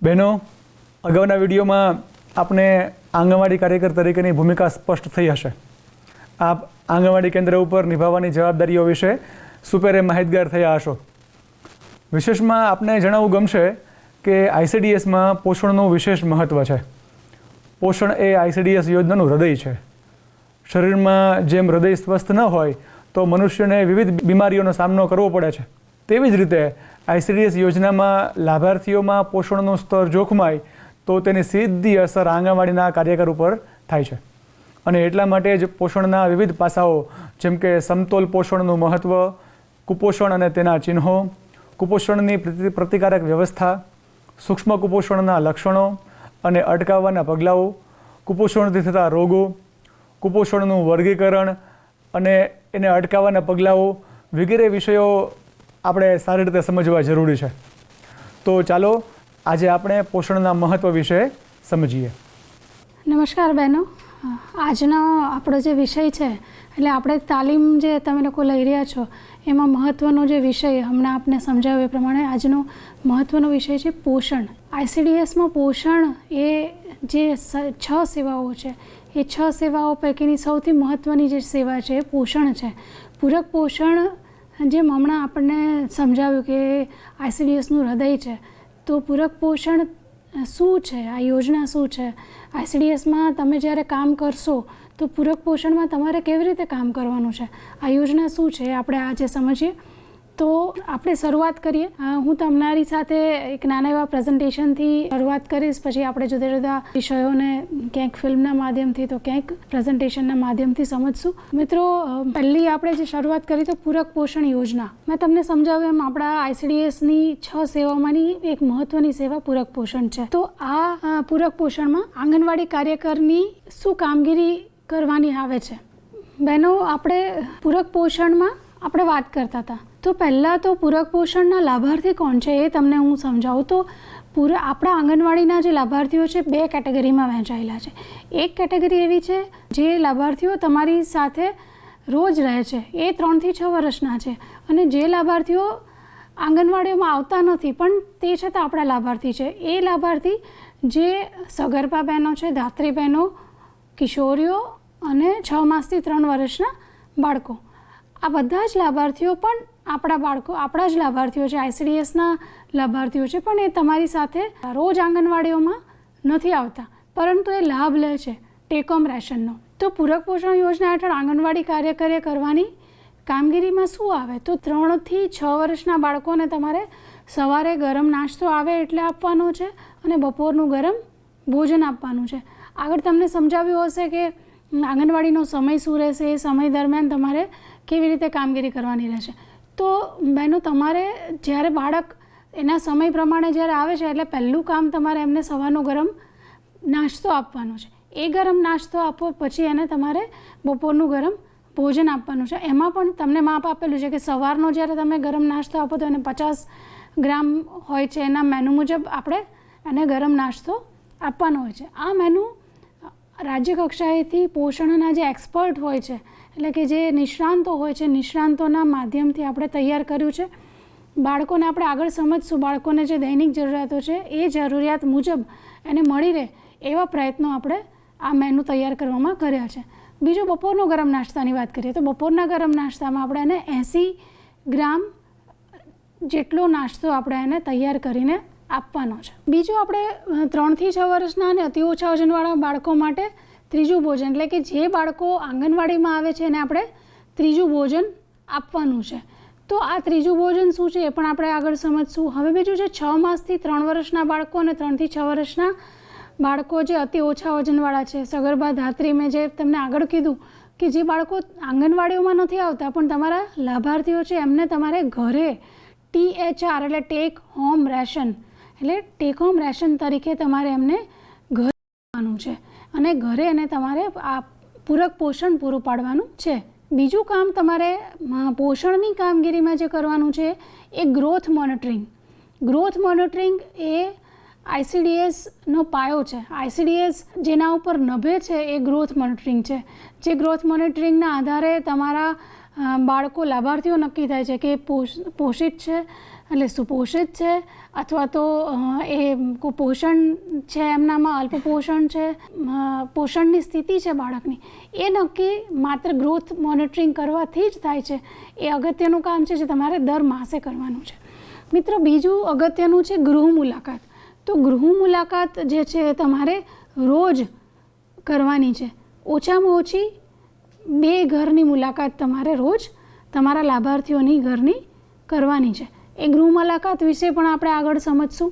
બહેનો, અગાઉના વિડીયોમાં આપને આંગણવાડી કાર્યકર તરીકેની ભૂમિકા સ્પષ્ટ થઈ હશે. આપ આંગણવાડી કેન્દ્ર ઉપર નિભાવવાની જવાબદારીઓ વિશે સુપેરે માહિતગાર થયા હશો. વિશેષમાં આપને જણાવવું ગમશે કે આઈસીડીએસમાં પોષણનું વિશેષ મહત્ત્વ છે. પોષણ એ આઈસીડીએસ યોજનાનું હૃદય છે. શરીરમાં જેમ હૃદય સ્વસ્થ ન હોય તો મનુષ્યને વિવિધ બીમારીઓનો સામનો કરવો પડે છે. તેવી જ રીતે આઈસીડીએસ યોજનામાં લાભાર્થીઓમાં પોષણનું સ્તર જોખમાય તો તેની સીધી અસર આંગણવાડીના કાર્યકર ઉપર થાય છે. અને એટલા માટે જ પોષણના વિવિધ પાસાઓ જેમ કે સમતોલ પોષણનું મહત્ત્વ, કુપોષણ અને તેના ચિહ્નો, કુપોષણની પ્રતિકારક વ્યવસ્થા, સૂક્ષ્મ કુપોષણના લક્ષણો અને અટકાવવાના પગલાઓ, કુપોષણથી થતા રોગો, કુપોષણનું વર્ગીકરણ અને એને અટકાવવાના પગલાઓ વગેરે વિષયો આપણે સારી રીતે સમજવા જરૂરી છે. તો ચાલો આજે આપણે પોષણના મહત્ત્વ વિશે સમજીએ. નમસ્કાર બહેનો, આજનો આપણો જે વિષય છે એટલે આપણે તાલીમ જે તમે લોકો લઈ રહ્યા છો એમાં મહત્ત્વનો જે વિષય હમણાં આપને સમજાવ્યો એ પ્રમાણે આજનો મહત્ત્વનો વિષય છે પોષણ. આઈસીડીએસમાં પોષણ એ જે 6 સેવાઓ છે એ 6 સેવાઓ પૈકીની સૌથી મહત્ત્વની જે સેવા છે એ પોષણ છે. પૂરક પોષણ જેમ હમણાં આપણને સમજાવ્યું કે આઈસીડીએસનું હૃદય છે, તો પૂરક પોષણ શું છે, આ યોજના શું છે, આઈસીડીએસમાં તમે જ્યારે કામ કરશો તો પૂરક પોષણમાં તમારે કેવી રીતે કામ કરવાનું છે, આ યોજના શું છે એ આપણે આજે સમજીએ. તો આપણે શરૂઆત કરીએ. હું તમારી સાથે એક નાના એવા પ્રેઝન્ટેશનથી શરૂઆત કરીશ, પછી આપણે જુદા જુદા વિષયોને ક્યાંક ફિલ્મના માધ્યમથી તો ક્યાંક પ્રેઝન્ટેશનના માધ્યમથી સમજશું. મિત્રો, પહેલી આપણે જે શરૂઆત કરી તો પૂરક પોષણ યોજના. મેં તમને સમજાવ્યું એમ આપણા આઈસીડીએસની 6 સેવામાંની એક મહત્ત્વની સેવા પૂરક પોષણ છે. તો આ પૂરક પોષણમાં આંગણવાડી કાર્યકરની શું કામગીરી કરવાની આવે છે? બહેનો, આપણે પૂરક પોષણમાં આપણે વાત કરતા હતા. તો પહેલાં તો પૂરક પોષણના લાભાર્થી કોણ છે એ તમને હું સમજાવું. તો આપણા આંગણવાડીના જે લાભાર્થીઓ છે 2 કેટેગરીમાં વહેંચાયેલા છે. એક કેટેગરી એવી છે જે લાભાર્થીઓ તમારી સાથે રોજ રહે છે, એ 3 થી 6 વર્ષના છે. અને જે લાભાર્થીઓ આંગણવાડીઓમાં આવતા નથી પણ તે છતાં આપણા લાભાર્થી છે, એ લાભાર્થી જે સગર્ભા બહેનો છે, ધાત્રી બહેનો, કિશોરીઓ અને 6 માસથી 3 વર્ષના બાળકો, આ બધા જ લાભાર્થીઓ પણ આપણા બાળકો આપણા જ લાભાર્થીઓ છે, આઈસીડીએસના લાભાર્થીઓ છે, પણ એ તમારી સાથે રોજ આંગણવાડીઓમાં નથી આવતા પરંતુ એ લાભ લે છે ટેક હોમ રેશનનો. તો પૂરક પોષણ યોજના હેઠળ આંગણવાડી કાર્યકરે કરવાની કામગીરીમાં શું આવે? તો 3 થી 6 વર્ષના બાળકોને તમારે સવારે ગરમ નાસ્તો આવે એટલે આપવાનો છે અને બપોરનું ગરમ ભોજન આપવાનું છે. આગળ તમને સમજાવ્યું હશે કે આંગણવાડીનો સમય શું રહેશે, એ સમય દરમિયાન તમારે કેવી રીતે કામગીરી કરવાની રહેશે. તો બહેનો, તમારે જ્યારે બાળક એના સમય પ્રમાણે જ્યારે આવે છે એટલે પહેલું કામ તમારે એમને સવારનો ગરમ નાસ્તો આપવાનો છે. એ ગરમ નાસ્તો આપો પછી એને તમારે બપોરનું ગરમ ભોજન આપવાનું છે. એમાં પણ તમને માપ આપેલું છે કે સવારનો જ્યારે તમે ગરમ નાસ્તો આપો તો એને 50 ગ્રામ હોય છે, એના મેનુ મુજબ આપણે એને ગરમ નાસ્તો આપવાનો હોય છે. આ મેનુ રાજ્ય કક્ષાએથી પોષણના જે એક્સપર્ટ હોય છે એટલે કે જે નિષ્ણાંતો હોય છે, નિષ્ણાંતોના માધ્યમથી આપણે તૈયાર કર્યું છે. બાળકોને આપણે આગળ સમજશું, બાળકોને જે દૈનિક જરૂરિયાતો છે એ જરૂરિયાત મુજબ એને મળી રહે એવા પ્રયત્નો આપણે આ મેનુ તૈયાર કરવામાં કર્યા છે. બીજું, બપોરનો ગરમ નાસ્તાની વાત કરીએ તો બપોરના ગરમ નાસ્તામાં આપણે એને 80 ગ્રામ જેટલો નાસ્તો આપણે એને તૈયાર કરીને આપવાનો છે. બીજું, આપણે 3 થી 6 વર્ષના અને અતિ ઓછા વજનવાળા બાળકો માટે ત્રીજું ભોજન એટલે કે જે બાળકો આંગણવાડીમાં આવે છે એને આપણે ત્રીજું ભોજન આપવાનું છે. તો આ ત્રીજું ભોજન શું છે એ પણ આપણે આગળ સમજશું. હવે બીજું છે 6 માસથી 3 વર્ષના બાળકો અને 3 થી 6 વર્ષના બાળકો જે અતિ ઓછા વજનવાળા છે, સગર્ભા ધાત્રી, મેં જે તમને આગળ કીધું કે જે બાળકો આંગણવાડીઓમાં નથી આવતા પણ તમારા લાભાર્થીઓ છે એમને તમારે ઘરે THR એટલે ટેક હોમ રેશન એટલે ટેક હોમ રેશન તરીકે તમારે એમને ઘરે આપવાનું છે અને ઘરે એને તમારે આ પૂરક પોષણ પૂરું પાડવાનું છે. બીજું કામ તમારે પોષણની કામગીરીમાં જે કરવાનું છે એ ગ્રોથ મોનિટરિંગ. ગ્રોથ મોનિટરિંગ એ આઈસીડીએસનો પાયો છે. આઈસીડીએસ જેના ઉપર નભે છે એ ગ્રોથ મોનિટરિંગ છે. જે ગ્રોથ મોનિટરિંગના આધારે તમારા બાળકો લાભાર્થીઓ નક્કી થાય છે કે પોષિત છે એટલે સુપોષિત છે અથવા તો એ કુપોષણ છે, એમનામાં અલ્પપોષણ છે, પોષણની સ્થિતિ છે બાળકની, એ નક્કી માત્ર ગ્રોથ મોનિટરિંગ કરવાથી જ થાય છે. એ અગત્યનું કામ છે જે તમારે દર માસે કરવાનું છે. મિત્રો, બીજું અગત્યનું છે ગૃહ મુલાકાત. તો ગૃહ મુલાકાત જે છે એ તમારે રોજ કરવાની છે. ઓછામાં ઓછી 2 ઘરની મુલાકાત તમારે રોજ તમારા લાભાર્થીઓની ઘરની કરવાની છે. એ ગૃહ મુલાકાત વિશે પણ આપણે આગળ સમજશું.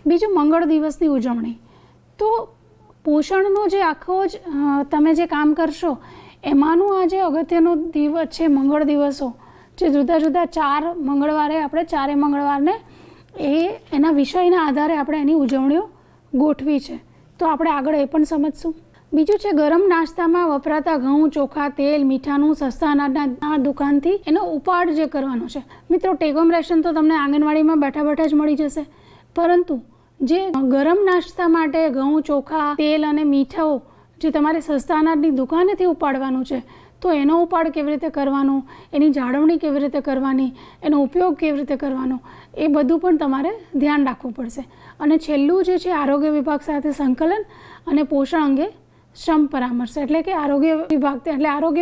બીજું, મંગળ દિવસની ઉજવણી. તો પોષણનો જે આખો જ તમે જે કામ કરશો એમાંનું આ જે અગત્યનો દિવસ છે મંગળ દિવસો, જે જુદા જુદા 4 મંગળવારે આપણે 4 મંગળવારને એના વિષયના આધારે આપણે એની ઉજવણીઓ ગોઠવી છે. તો આપણે આગળ એ પણ સમજશું. બીજું છે ગરમ નાસ્તામાં વપરાતા ઘઉં, ચોખા, તેલ, મીઠાનું સસ્તા અનાજના દુકાનથી એનો ઉપાડ જે કરવાનો છે. મિત્રો, ટેકોમ રેશન તો તમને આંગણવાડીમાં બેઠા બેઠા જ મળી જશે, પરંતુ જે ગરમ નાસ્તા માટે ઘઉં, ચોખા, તેલ અને મીઠાઓ જે તમારે સસ્તા અનાજની દુકાનેથી ઉપાડવાનું છે, તો એનો ઉપાડ કેવી રીતે કરવાનો, એની જાળવણી કેવી રીતે કરવાની, એનો ઉપયોગ કેવી રીતે કરવાનો, એ બધું પણ તમારે ધ્યાન રાખવું પડશે. અને છેલ્લું જે છે આરોગ્ય વિભાગ સાથે સંકલન અને પોષણ અંગે શ્રમ પરામર્શ. એટલે કે આરોગ્ય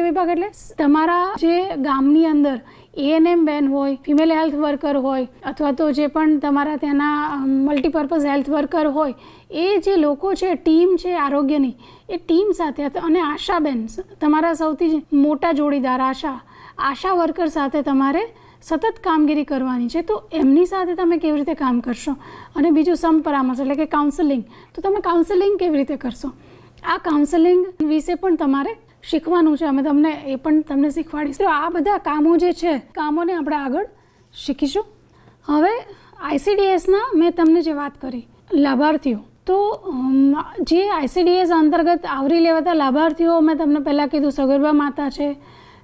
વિભાગ એટલે તમારા જે ગામની અંદર ANM બેન હોય, ફિમેલ હેલ્થ વર્કર હોય, અથવા તો જે પણ તમારા ત્યાંના મલ્ટીપર્પઝ હેલ્થ વર્કર હોય, એ જે લોકો છે, ટીમ છે આરોગ્યની, એ ટીમ સાથે અને આશાબેન તમારા સૌથી મોટા જોડીદાર આશા વર્કર સાથે તમારે સતત કામગીરી કરવાની છે. તો એમની સાથે તમે કેવી રીતે કામ કરશો. અને બીજું સમપરામર્શ એટલે કે કાઉન્સેલિંગ. તો તમે કાઉન્સેલિંગ કેવી રીતે કરશો, આ કાઉન્સેલિંગ વિશે પણ તમારે શીખવાનું છે. અમે તમને એ પણ તમને શીખવાડીશું. તો આ બધા કામો જે છે, કામોને આપણે આગળ શીખીશું. હવે ICDSના મેં તમને જે વાત કરી લાભાર્થીઓ, તો જે ICDS અંતર્ગત આવરી લેવાતા લાભાર્થીઓ મેં તમને પહેલાં કીધું, સગર્ભા માતા છે,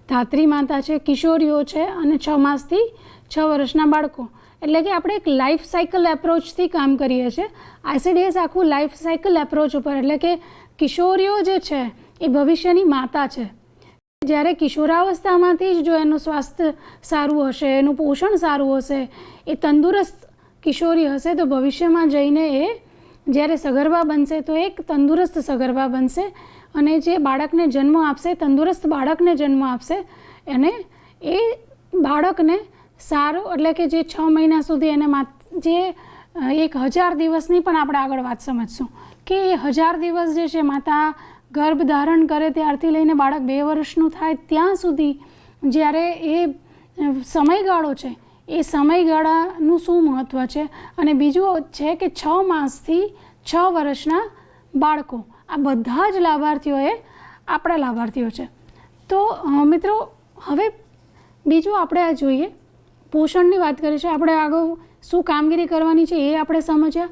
ધાત્રી માતા છે, કિશોરીઓ છે અને 6 માસથી 6 વર્ષના બાળકો. એટલે કે આપણે એક લાઈફ સાયકલ એપ્રોચથી કામ કરીએ છીએ. ICDS આખું લાઈફ સાયકલ એપ્રોચ ઉપર, એટલે કે કિશોરીઓ જે છે એ ભવિષ્યની માતા છે. જ્યારે કિશોરાવસ્થામાંથી જ જો એનું સ્વાસ્થ્ય સારું હશે, એનું પોષણ સારું હશે, એ તંદુરસ્ત કિશોરી હશે, તો ભવિષ્યમાં જઈને એ જ્યારે સગર્ભા બનશે તો એક તંદુરસ્ત સગર્ભા બનશે અને જે બાળકને જન્મ આપશે, તંદુરસ્ત બાળકને જન્મ આપશે, અને એ બાળકને સારું, એટલે કે જે 6 મહિના સુધી એને જે 1000 દિવસની પણ આપણે આગળ વાત સમજશું કે એ 1000 દિવસ જે છે માતા ગર્ભ ધારણ કરે ત્યારથી લઈને બાળક 2 વર્ષનું થાય ત્યાં સુધી જ્યારે એ સમયગાળો છે, એ સમયગાળાનું શું મહત્ત્વ છે. અને બીજું છે કે 6 માસથી 6 વર્ષના બાળકો, આ બધા જ લાભાર્થીઓ એ આપણા લાભાર્થીઓ છે. તો મિત્રો, હવે બીજું આપણે આ જોઈએ, પોષણની વાત કરી છે આપણે. આગળ શું કામગીરી કરવાની છે એ આપણે સમજ્યા,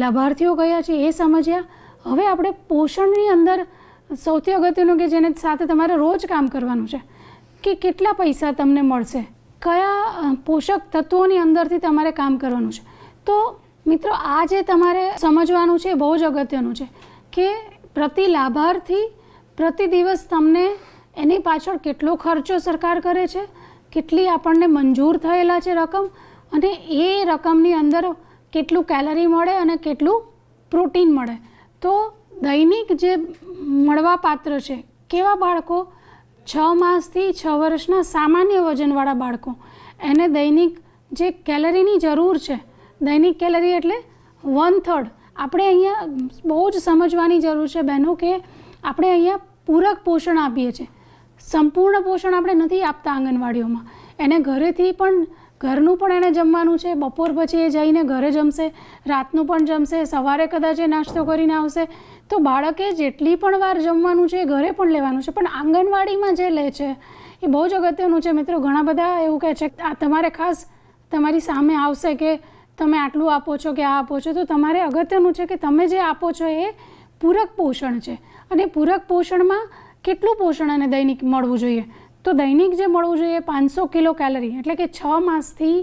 લાભાર્થીઓ કયા છે એ સમજ્યા. હવે આપણે પોષણની અંદર સૌથી અગત્યનું કે જેને સાથે તમારે રોજ કામ કરવાનું છે કે કેટલા પૈસા તમને મળશે, કયા પોષક તત્વોની અંદરથી તમારે કામ કરવાનું છે. તો મિત્રો, આ જે તમારે સમજવાનું છે એ બહુ જ અગત્યનું છે કે પ્રતિ લાભાર્થી પ્રતિ દિવસ તમને એની પાછળ કેટલો ખર્ચો સરકાર કરે છે, કેટલી આપણને મંજૂર થયેલા છે રકમ, અને એ રકમની અંદર કેટલું કેલરી મળે અને કેટલું પ્રોટીન મળે. તો દૈનિક જે મળવાપાત્ર છે, કેવા બાળકો, 6 માસથી 6 વર્ષના સામાન્ય વજનવાળા બાળકો, એને દૈનિક જે કેલરીની જરૂર છે, દૈનિક કેલરી એટલે 1/3. આપણે અહીંયા બહુ જ સમજવાની જરૂર છે બહેનો કે આપણે અહીંયા પૂરક પોષણ આપીએ છીએ, સંપૂર્ણ પોષણ આપણે નથી આપતા આંગણવાડીઓમાં. એને ઘરેથી પણ, ઘરનું પણ એને જમવાનું છે, બપોર પછી એ જઈને ઘરે જમશે, રાતનું પણ જમશે, સવારે કદાચ એ નાસ્તો કરીને આવશે. તો બાળકે જેટલી પણ વાર જમવાનું છે એ ઘરે પણ લેવાનું છે, પણ આંગણવાડીમાં જે લે છે એ બહુ જ અગત્યનું છે. મિત્રો, ઘણા બધા એવું કહે છે આ તમારે ખાસ તમારી સામે આવશે કે તમે આટલું આપો છો કે આ આપો છો. તો તમારે અગત્યનું છે કે તમે જે આપો છો એ પૂરક પોષણ છે. અને પૂરક પોષણમાં કેટલું પોષણ અને દૈનિક મળવું જોઈએ, તો દૈનિક જે મળવું જોઈએ 500 કિલો કેલરી, એટલે કે 6 માસથી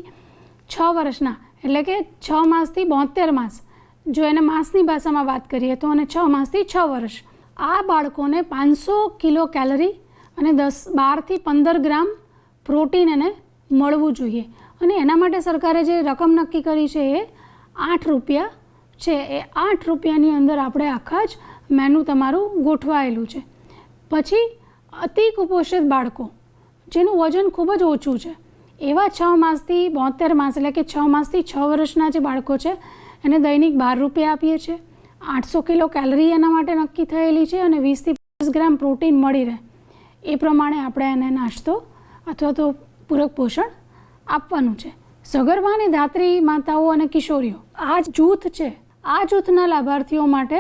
6 વર્ષના, એટલે કે 6 માસથી 72 માસ, જો એને માસની ભાષામાં વાત કરીએ તો, અને 6 માસથી 6 વર્ષ, આ બાળકોને 500 કિલો કેલરી અને 12 થી 15 ગ્રામ પ્રોટીન એને મળવું જોઈએ. અને એના માટે સરકારે જે રકમ નક્કી કરી છે એ 8 રૂપિયા છે. એ 8 રૂપિયાની અંદર આપણે આખા જ મેનુ તમારું ગોઠવાયેલું છે. પછી અતિ કુપોષિત બાળકો જેનું વજન ખૂબ જ ઓછું છે એવા 6 માસથી 72 માસ એટલે કે 6 માસથી 6 વર્ષના જે બાળકો છે એને દૈનિક 12 રૂપિયા આપીએ છીએ. 800 કિલો કેલરી એના માટે નક્કી થયેલી છે અને 20 થી 25 ગ્રામ પ્રોટીન મળી રહે એ પ્રમાણે આપણે એને નાસ્તો અથવા તો પૂરક પોષણ આપવાનું છે. સગર્ભા અને ધાત્રી માતાઓ અને કિશોરીઓ આ જૂથ છે. આ જૂથના લાભાર્થીઓ માટે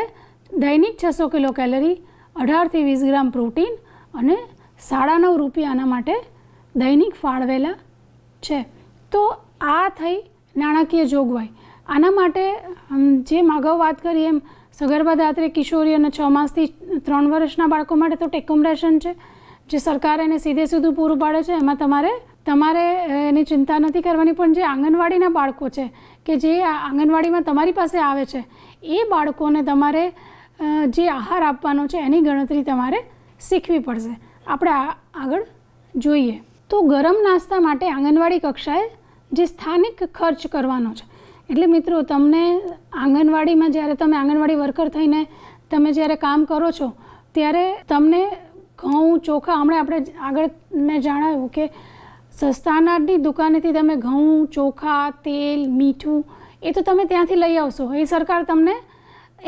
દૈનિક 600 કિલો કેલરી, 18 થી 20 ગ્રામ પ્રોટીન અને 9.5 રૂપિયાના માટે દૈનિક ફાળવેલા છે. તો આ થઈ નાણાકીય જોગવાઈ. આના માટે જેમ અગાઉ વાત કરી એમ સગર્ભા ધાત્રી કિશોરી અને 6 માસથી 3 વર્ષના બાળકો માટે તો ટેકમ રેશન છે જે સરકાર એને સીધું પૂરું પાડે છે. એમાં તમારે એની ચિંતા નથી કરવાની. પણ જે આંગણવાડીના બાળકો છે કે જે આંગણવાડીમાં તમારી પાસે આવે છે એ બાળકોને તમારે જે આહાર આપવાનો છે એની ગણતરી તમારે શીખવી પડશે. આપણે આગળ જોઈએ તો ગરમ નાસ્તા માટે આંગણવાડી કક્ષાએ જે સ્થાનિક ખર્ચ કરવાનો છે. એટલે મિત્રો તમને આંગણવાડીમાં જ્યારે તમે આંગણવાડી વર્કર થઈને તમે જ્યારે કામ કરો છો ત્યારે તમને ઘઉં, ચોખા, હમણાં આપણે આગળ મેં જણાવ્યું કે સસ્તા અનાજની દુકાનેથી તમે ઘઉં, ચોખા, તેલ, મીઠું એ તો તમે ત્યાંથી લઈ આવશો. એ સરકાર તમને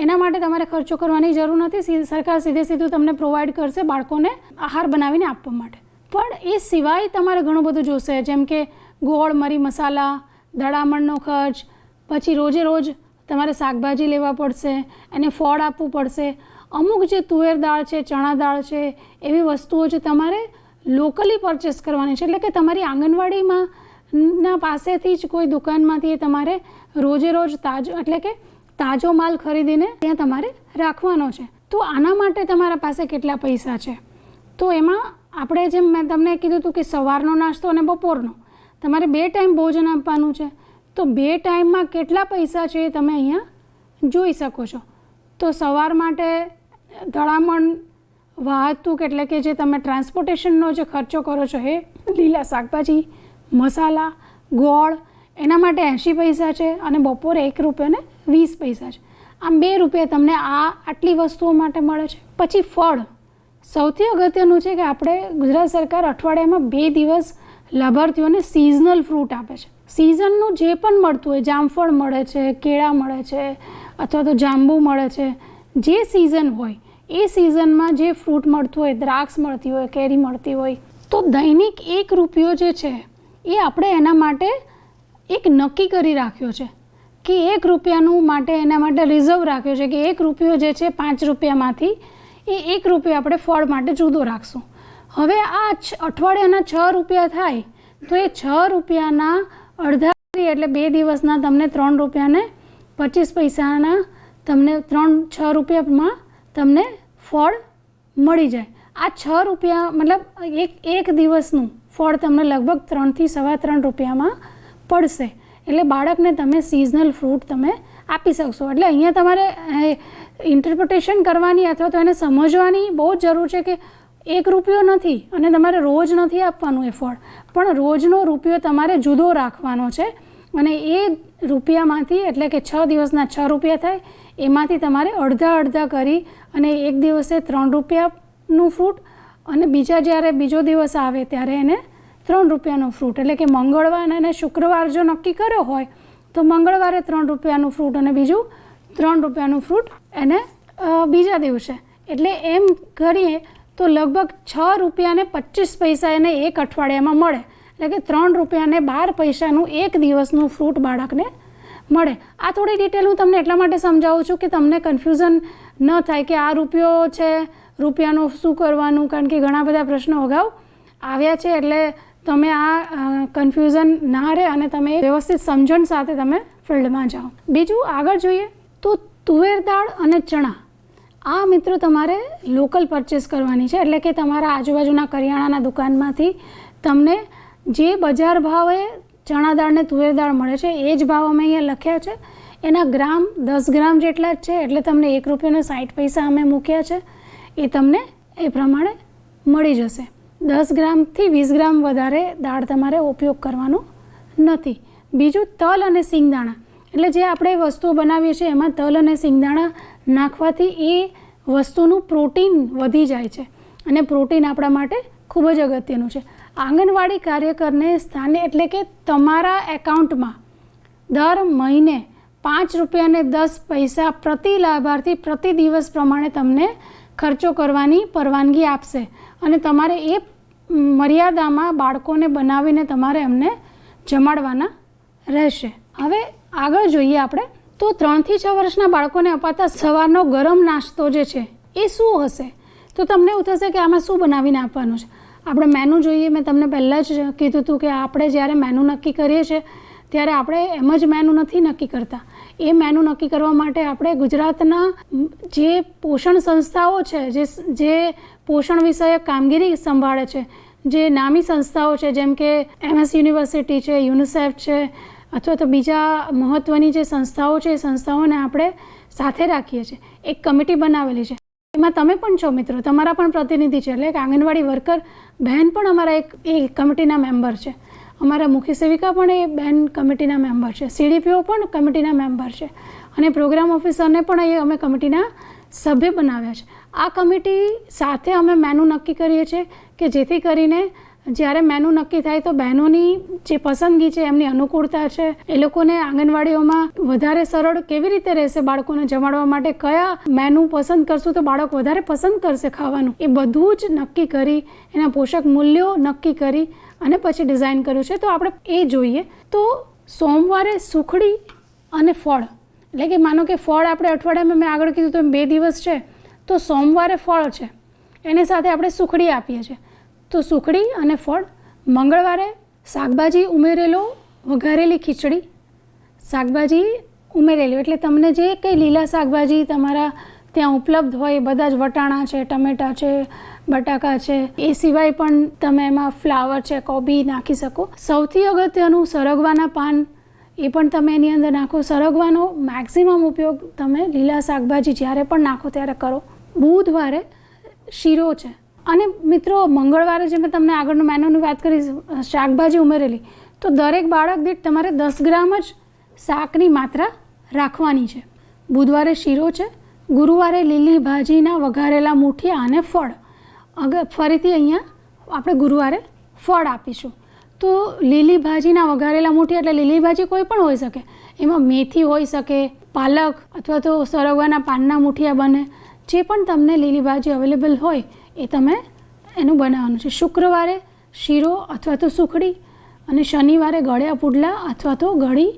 એના માટે તમારે ખર્ચો કરવાની જરૂર નથી. સરકાર સીધું તમને પ્રોવાઈડ કરશે બાળકોને આહાર બનાવીને આપવા માટે. પણ એ સિવાય તમારે ઘણું બધું જોશે જેમ કે ગોળ, મરી, મસાલા, દળામણનો ખર્ચ, પછી રોજ તમારે શાકભાજી લેવા પડશે, એને ફળ આપવું પડશે. અમુક જે તુવેર દાળ છે, ચણા દાળ છે એવી વસ્તુઓ છે તમારે લોકલી પરચેસ કરવાની છે. એટલે કે તમારી આંગણવાડીમાં ના પાસેથી જ કોઈ દુકાનમાંથી તમારે રોજ તાજો એટલે કે તાજો માલ ખરીદીને ત્યાં તમારે રાખવાનો છે. તો આના માટે તમારા પાસે કેટલા પૈસા છે? તો એમાં આપણે જેમ મેં તમને કીધું હતું કે સવારનો નાસ્તો અને બપોરનો તમારે 2 ટાઈમ ભોજન આપવાનું છે. તો 2 ટાઈમમાં કેટલા પૈસા છે એ તમે અહીંયા જોઈ શકો છો. તો સવાર માટે દળામણ, વાહતુક એટલે કે જે તમે ટ્રાન્સપોર્ટેશનનો જે ખર્ચો કરો છો એ લીલા શાકભાજી, મસાલા, ગોળ એના માટે 80 પૈસા છે અને બપોરે 1 રૂપિયા ને 20 પૈસા છે. આમ 2 રૂપિયા તમને આટલી વસ્તુઓ માટે મળે છે. પછી ફળ સૌથી અગત્યનું છે કે આપણે ગુજરાત સરકાર અઠવાડિયામાં 2 દિવસ લાભાર્થીઓને સિઝનલ ફ્રૂટ આપે છે. સિઝનનું જે પણ મળતું હોય, જામફળ મળે છે, કેળા મળે છે અથવા તો જાંબુ મળે છે, જે સિઝન હોય એ સિઝનમાં જે ફ્રૂટ મળતું હોય, દ્રાક્ષ મળતી હોય, કેરી મળતી હોય, તો દૈનિક 1 રૂપિયો જે છે એ આપણે એના માટે એક નક્કી કરી રાખ્યો છે કે 1 રૂપિયાનું માટે એના માટે રિઝર્વ રાખ્યો છે કે 1 રૂપિયો જે છે 5 રૂપિયામાંથી એ 1 રૂપિયો આપણે ફળ માટે જુદો રાખશું. હવે આ અઠવાડિયાના 6 રૂપિયા થાય તો એ 6 રૂપિયાના અડધા એટલે 2 દિવસના તમને 3 રૂપિયા ને 25 પૈસાના તમને 6 રૂપિયામાં તમને ફળ મળી જાય. આ 6 રૂપિયા મતલબ એક દિવસનું ફળ તમને લગભગ 3 થી 3.25 રૂપિયામાં પડશે. એટલે બાળકને તમે સિઝનલ ફ્રૂટ તમે આપી શકશો. એટલે અહીંયા તમારે ઇન્ટરપ્રિટેશન કરવાની અથવા તો એને સમજવાની બહુ જ જરૂર છે કે 1 રૂપિયો નથી અને તમારે રોજ નથી આપવાનું એ ફળ, પણ રોજનો રૂપિયો તમારે જુદો રાખવાનો છે અને એ રૂપિયામાંથી એટલે કે 6 દિવસના 6 રૂપિયા થાય એમાંથી તમારે અડધા કરી અને એક દિવસે 3 રૂપિયાનું ફ્રૂટ અને જ્યારે બીજો દિવસ આવે ત્યારે એને 3 રૂપિયાનું ફ્રૂટ એટલે કે મંગળવાર અને શુક્રવાર જો નક્કી કર્યો હોય તો મંગળવારે 3 રૂપિયાનું ફ્રૂટ અને બીજું 3 રૂપિયાનું ફ્રૂટ એને બીજા દિવસે. એટલે એમ કરીએ તો લગભગ 6 રૂપિયા ને 25 પૈસા એને એક અઠવાડિયામાં મળે. એટલે કે 3 રૂપિયા ને 12 પૈસાનું એક દિવસનું ફ્રૂટ બાળકને મળે. આ થોડી ડિટેલ હું તમને એટલા માટે સમજાવું છું કે તમને કન્ફ્યુઝન ન થાય કે આ રૂપિયો છે, રૂપિયાનું શું કરવાનું, કારણ કે ઘણા બધા પ્રશ્નો અગાઉ આવ્યા છે. એટલે તમે આ કન્ફ્યુઝન ના રહે અને તમે વ્યવસ્થિત સમજણ સાથે તમે ફિલ્ડમાં જાઓ. બીજું આગળ જોઈએ તો તુવેર દાળ અને ચણા આ મિત્રો તમારે લોકલ પરચેસ કરવાની છે. એટલે કે તમારા આજુબાજુના કરિયાણાના દુકાનમાંથી તમને જે બજાર ભાવે ચણા દાળ ને તુવેર દાળ મળે છે એ જ ભાવ અમે અહીંયા લખ્યા છે. એના ગ્રામ 10 ગ્રામ જેટલા જ છે. એટલે તમને 1 રૂપિયો ને 60 પૈસા અમે મૂક્યા છે. એ તમને એ પ્રમાણે મળી જશે. 10 ગ્રામથી 20 ગ્રામ વધારે દાળ તમારે ઉપયોગ કરવાનો નથી. બીજું તલ અને સિંગદાણા, એટલે જે આપણે વસ્તુઓ બનાવીએ છીએ એમાં તલ અને સિંગદાણા નાખવાથી એ વસ્તુનું પ્રોટીન વધી જાય છે અને પ્રોટીન આપણા માટે ખૂબ જ અગત્યનું છે. આંગણવાડી કાર્યકરને સ્થાને એટલે કે તમારા એકાઉન્ટમાં દર મહિને 5 રૂપિયા અને 10 પૈસા પ્રતિ લાભાર્થી પ્રતિ દિવસ પ્રમાણે તમને ખર્ચો કરવાની પરવાનગી આપશે અને તમારે એ મર્યાદામાં બાળકોને બનાવીને તમારે એમને જમાડવાના રહેશે. હવે આગળ જોઈએ આપણે તો 3 થી 6 વર્ષના બાળકોને અપાતા સવારનો ગરમ નાસ્તો જે છે એ શું હશે? તો તમને એવું થશે કે આમાં શું બનાવીને આપવાનું છે. આપણે મેનુ જોઈએ. મેં તમને પહેલાં જ કીધું હતું કે આપણે જ્યારે મેનુ નક્કી કરીએ છીએ ત્યારે આપણે એમ જ મેનુ નથી નક્કી કરતા. એ મેનુ નક્કી કરવા માટે આપણે ગુજરાતના જે પોષણ સંસ્થાઓ છે, જે પોષણ વિષયક કામગીરી સંભાળે છે, જે નામી સંસ્થાઓ છે જેમ કે MS યુનિવર્સિટી છે, યુનિસેફ છે, અથવા તો બીજા મહત્ત્વની જે સંસ્થાઓ છે એ સંસ્થાઓને આપણે સાથે રાખીએ છીએ. એક કમિટી બનાવેલી છે, એમાં તમે પણ છો મિત્રો, તમારા પણ પ્રતિનિધિ છે. એટલે કે આંગણવાડી વર્કર બહેન પણ અમારા એ કમિટીના મેમ્બર છે. અમારા મુખ્ય સેવિકા પણ એ બહેન કમિટીના મેમ્બર છે. CDPO પણ કમિટીના મેમ્બર છે અને પ્રોગ્રામ ઓફિસરને પણ એ અમે કમિટીના સભ્ય બનાવ્યા છે. આ કમિટી સાથે અમે મેનુ નક્કી કરીએ છીએ કે જેથી કરીને જ્યારે મેનુ નક્કી થાય તો બહેનોની જે પસંદગી છે, એમની અનુકૂળતા છે, એ લોકોને આંગણવાડીઓમાં વધારે સરળ કેવી રીતે રહેશે બાળકોને જમાડવા માટે, કયા મેનુ પસંદ કરશું તો બાળક વધારે પસંદ કરશે ખાવાનું, એ બધું જ નક્કી કરી એના પોષક મૂલ્યો નક્કી કરી અને પછી ડિઝાઇન કર્યું છે. તો આપણે એ જોઈએ. તો સોમવારે સુખડી અને ફળ, એટલે કે માનો કે ફળ આપણે અઠવાડિયામાં મેં આગળ કીધું તો 2 દિવસ છે, તો સોમવારે ફળ છે, એની સાથે આપણે સુખડી આપીએ છીએ. તો સુખડી અને ફળ. મંગળવારે શાકભાજી ઉમેરેલો વઘારેલી ખીચડી, શાકભાજી ઉમેરેલી એટલે તમને જે કંઈ લીલા શાકભાજી તમારા ત્યાં ઉપલબ્ધ હોય એ બધા જ, વટાણા છે, ટમેટાં છે, બટાકા છે, એ સિવાય પણ તમે એમાં ફ્લાવર છે, કોબી નાખી શકો. સૌથી અગત્યનું સરગવાના પાન, એ પણ તમે એની અંદર નાખો. સરગવાનો મેક્સિમમ ઉપયોગ તમે લીલા શાકભાજી જ્યારે પણ નાખો ત્યારે કરો. બુધવારે શીરો છે. અને મિત્રો મંગળવારે જે મેં તમને આગળનું મેનુની વાત કરી, શાકભાજી ઉમેરેલી, તો દરેક બાળક દીઠ તમારે 10 ગ્રામ જ શાકની માત્રા રાખવાની છે. બુધવારે શીરો છે. ગુરુવારે લીલી ભાજીના વઘારેલા મૂઠિયા અને ફળ. ફરીથી અહીંયા આપણે ગુરુવારે ફળ આપીશું. તો લીલી ભાજીના વઘારેલા મૂઠિયા એટલે લીલી ભાજી કોઈ પણ હોઈ શકે, એમાં મેથી હોઈ શકે, પાલક અથવા તો સરગવાના પાનના મૂઠિયા બને. જે પણ તમને લીલી ભાજી અવેલેબલ હોય એ તમે એનું બનાવવાનું છે. શુક્રવારે શીરો અથવા તો સુખડી અને શનિવારે ગળ્યા પુડલા અથવા તો ગળી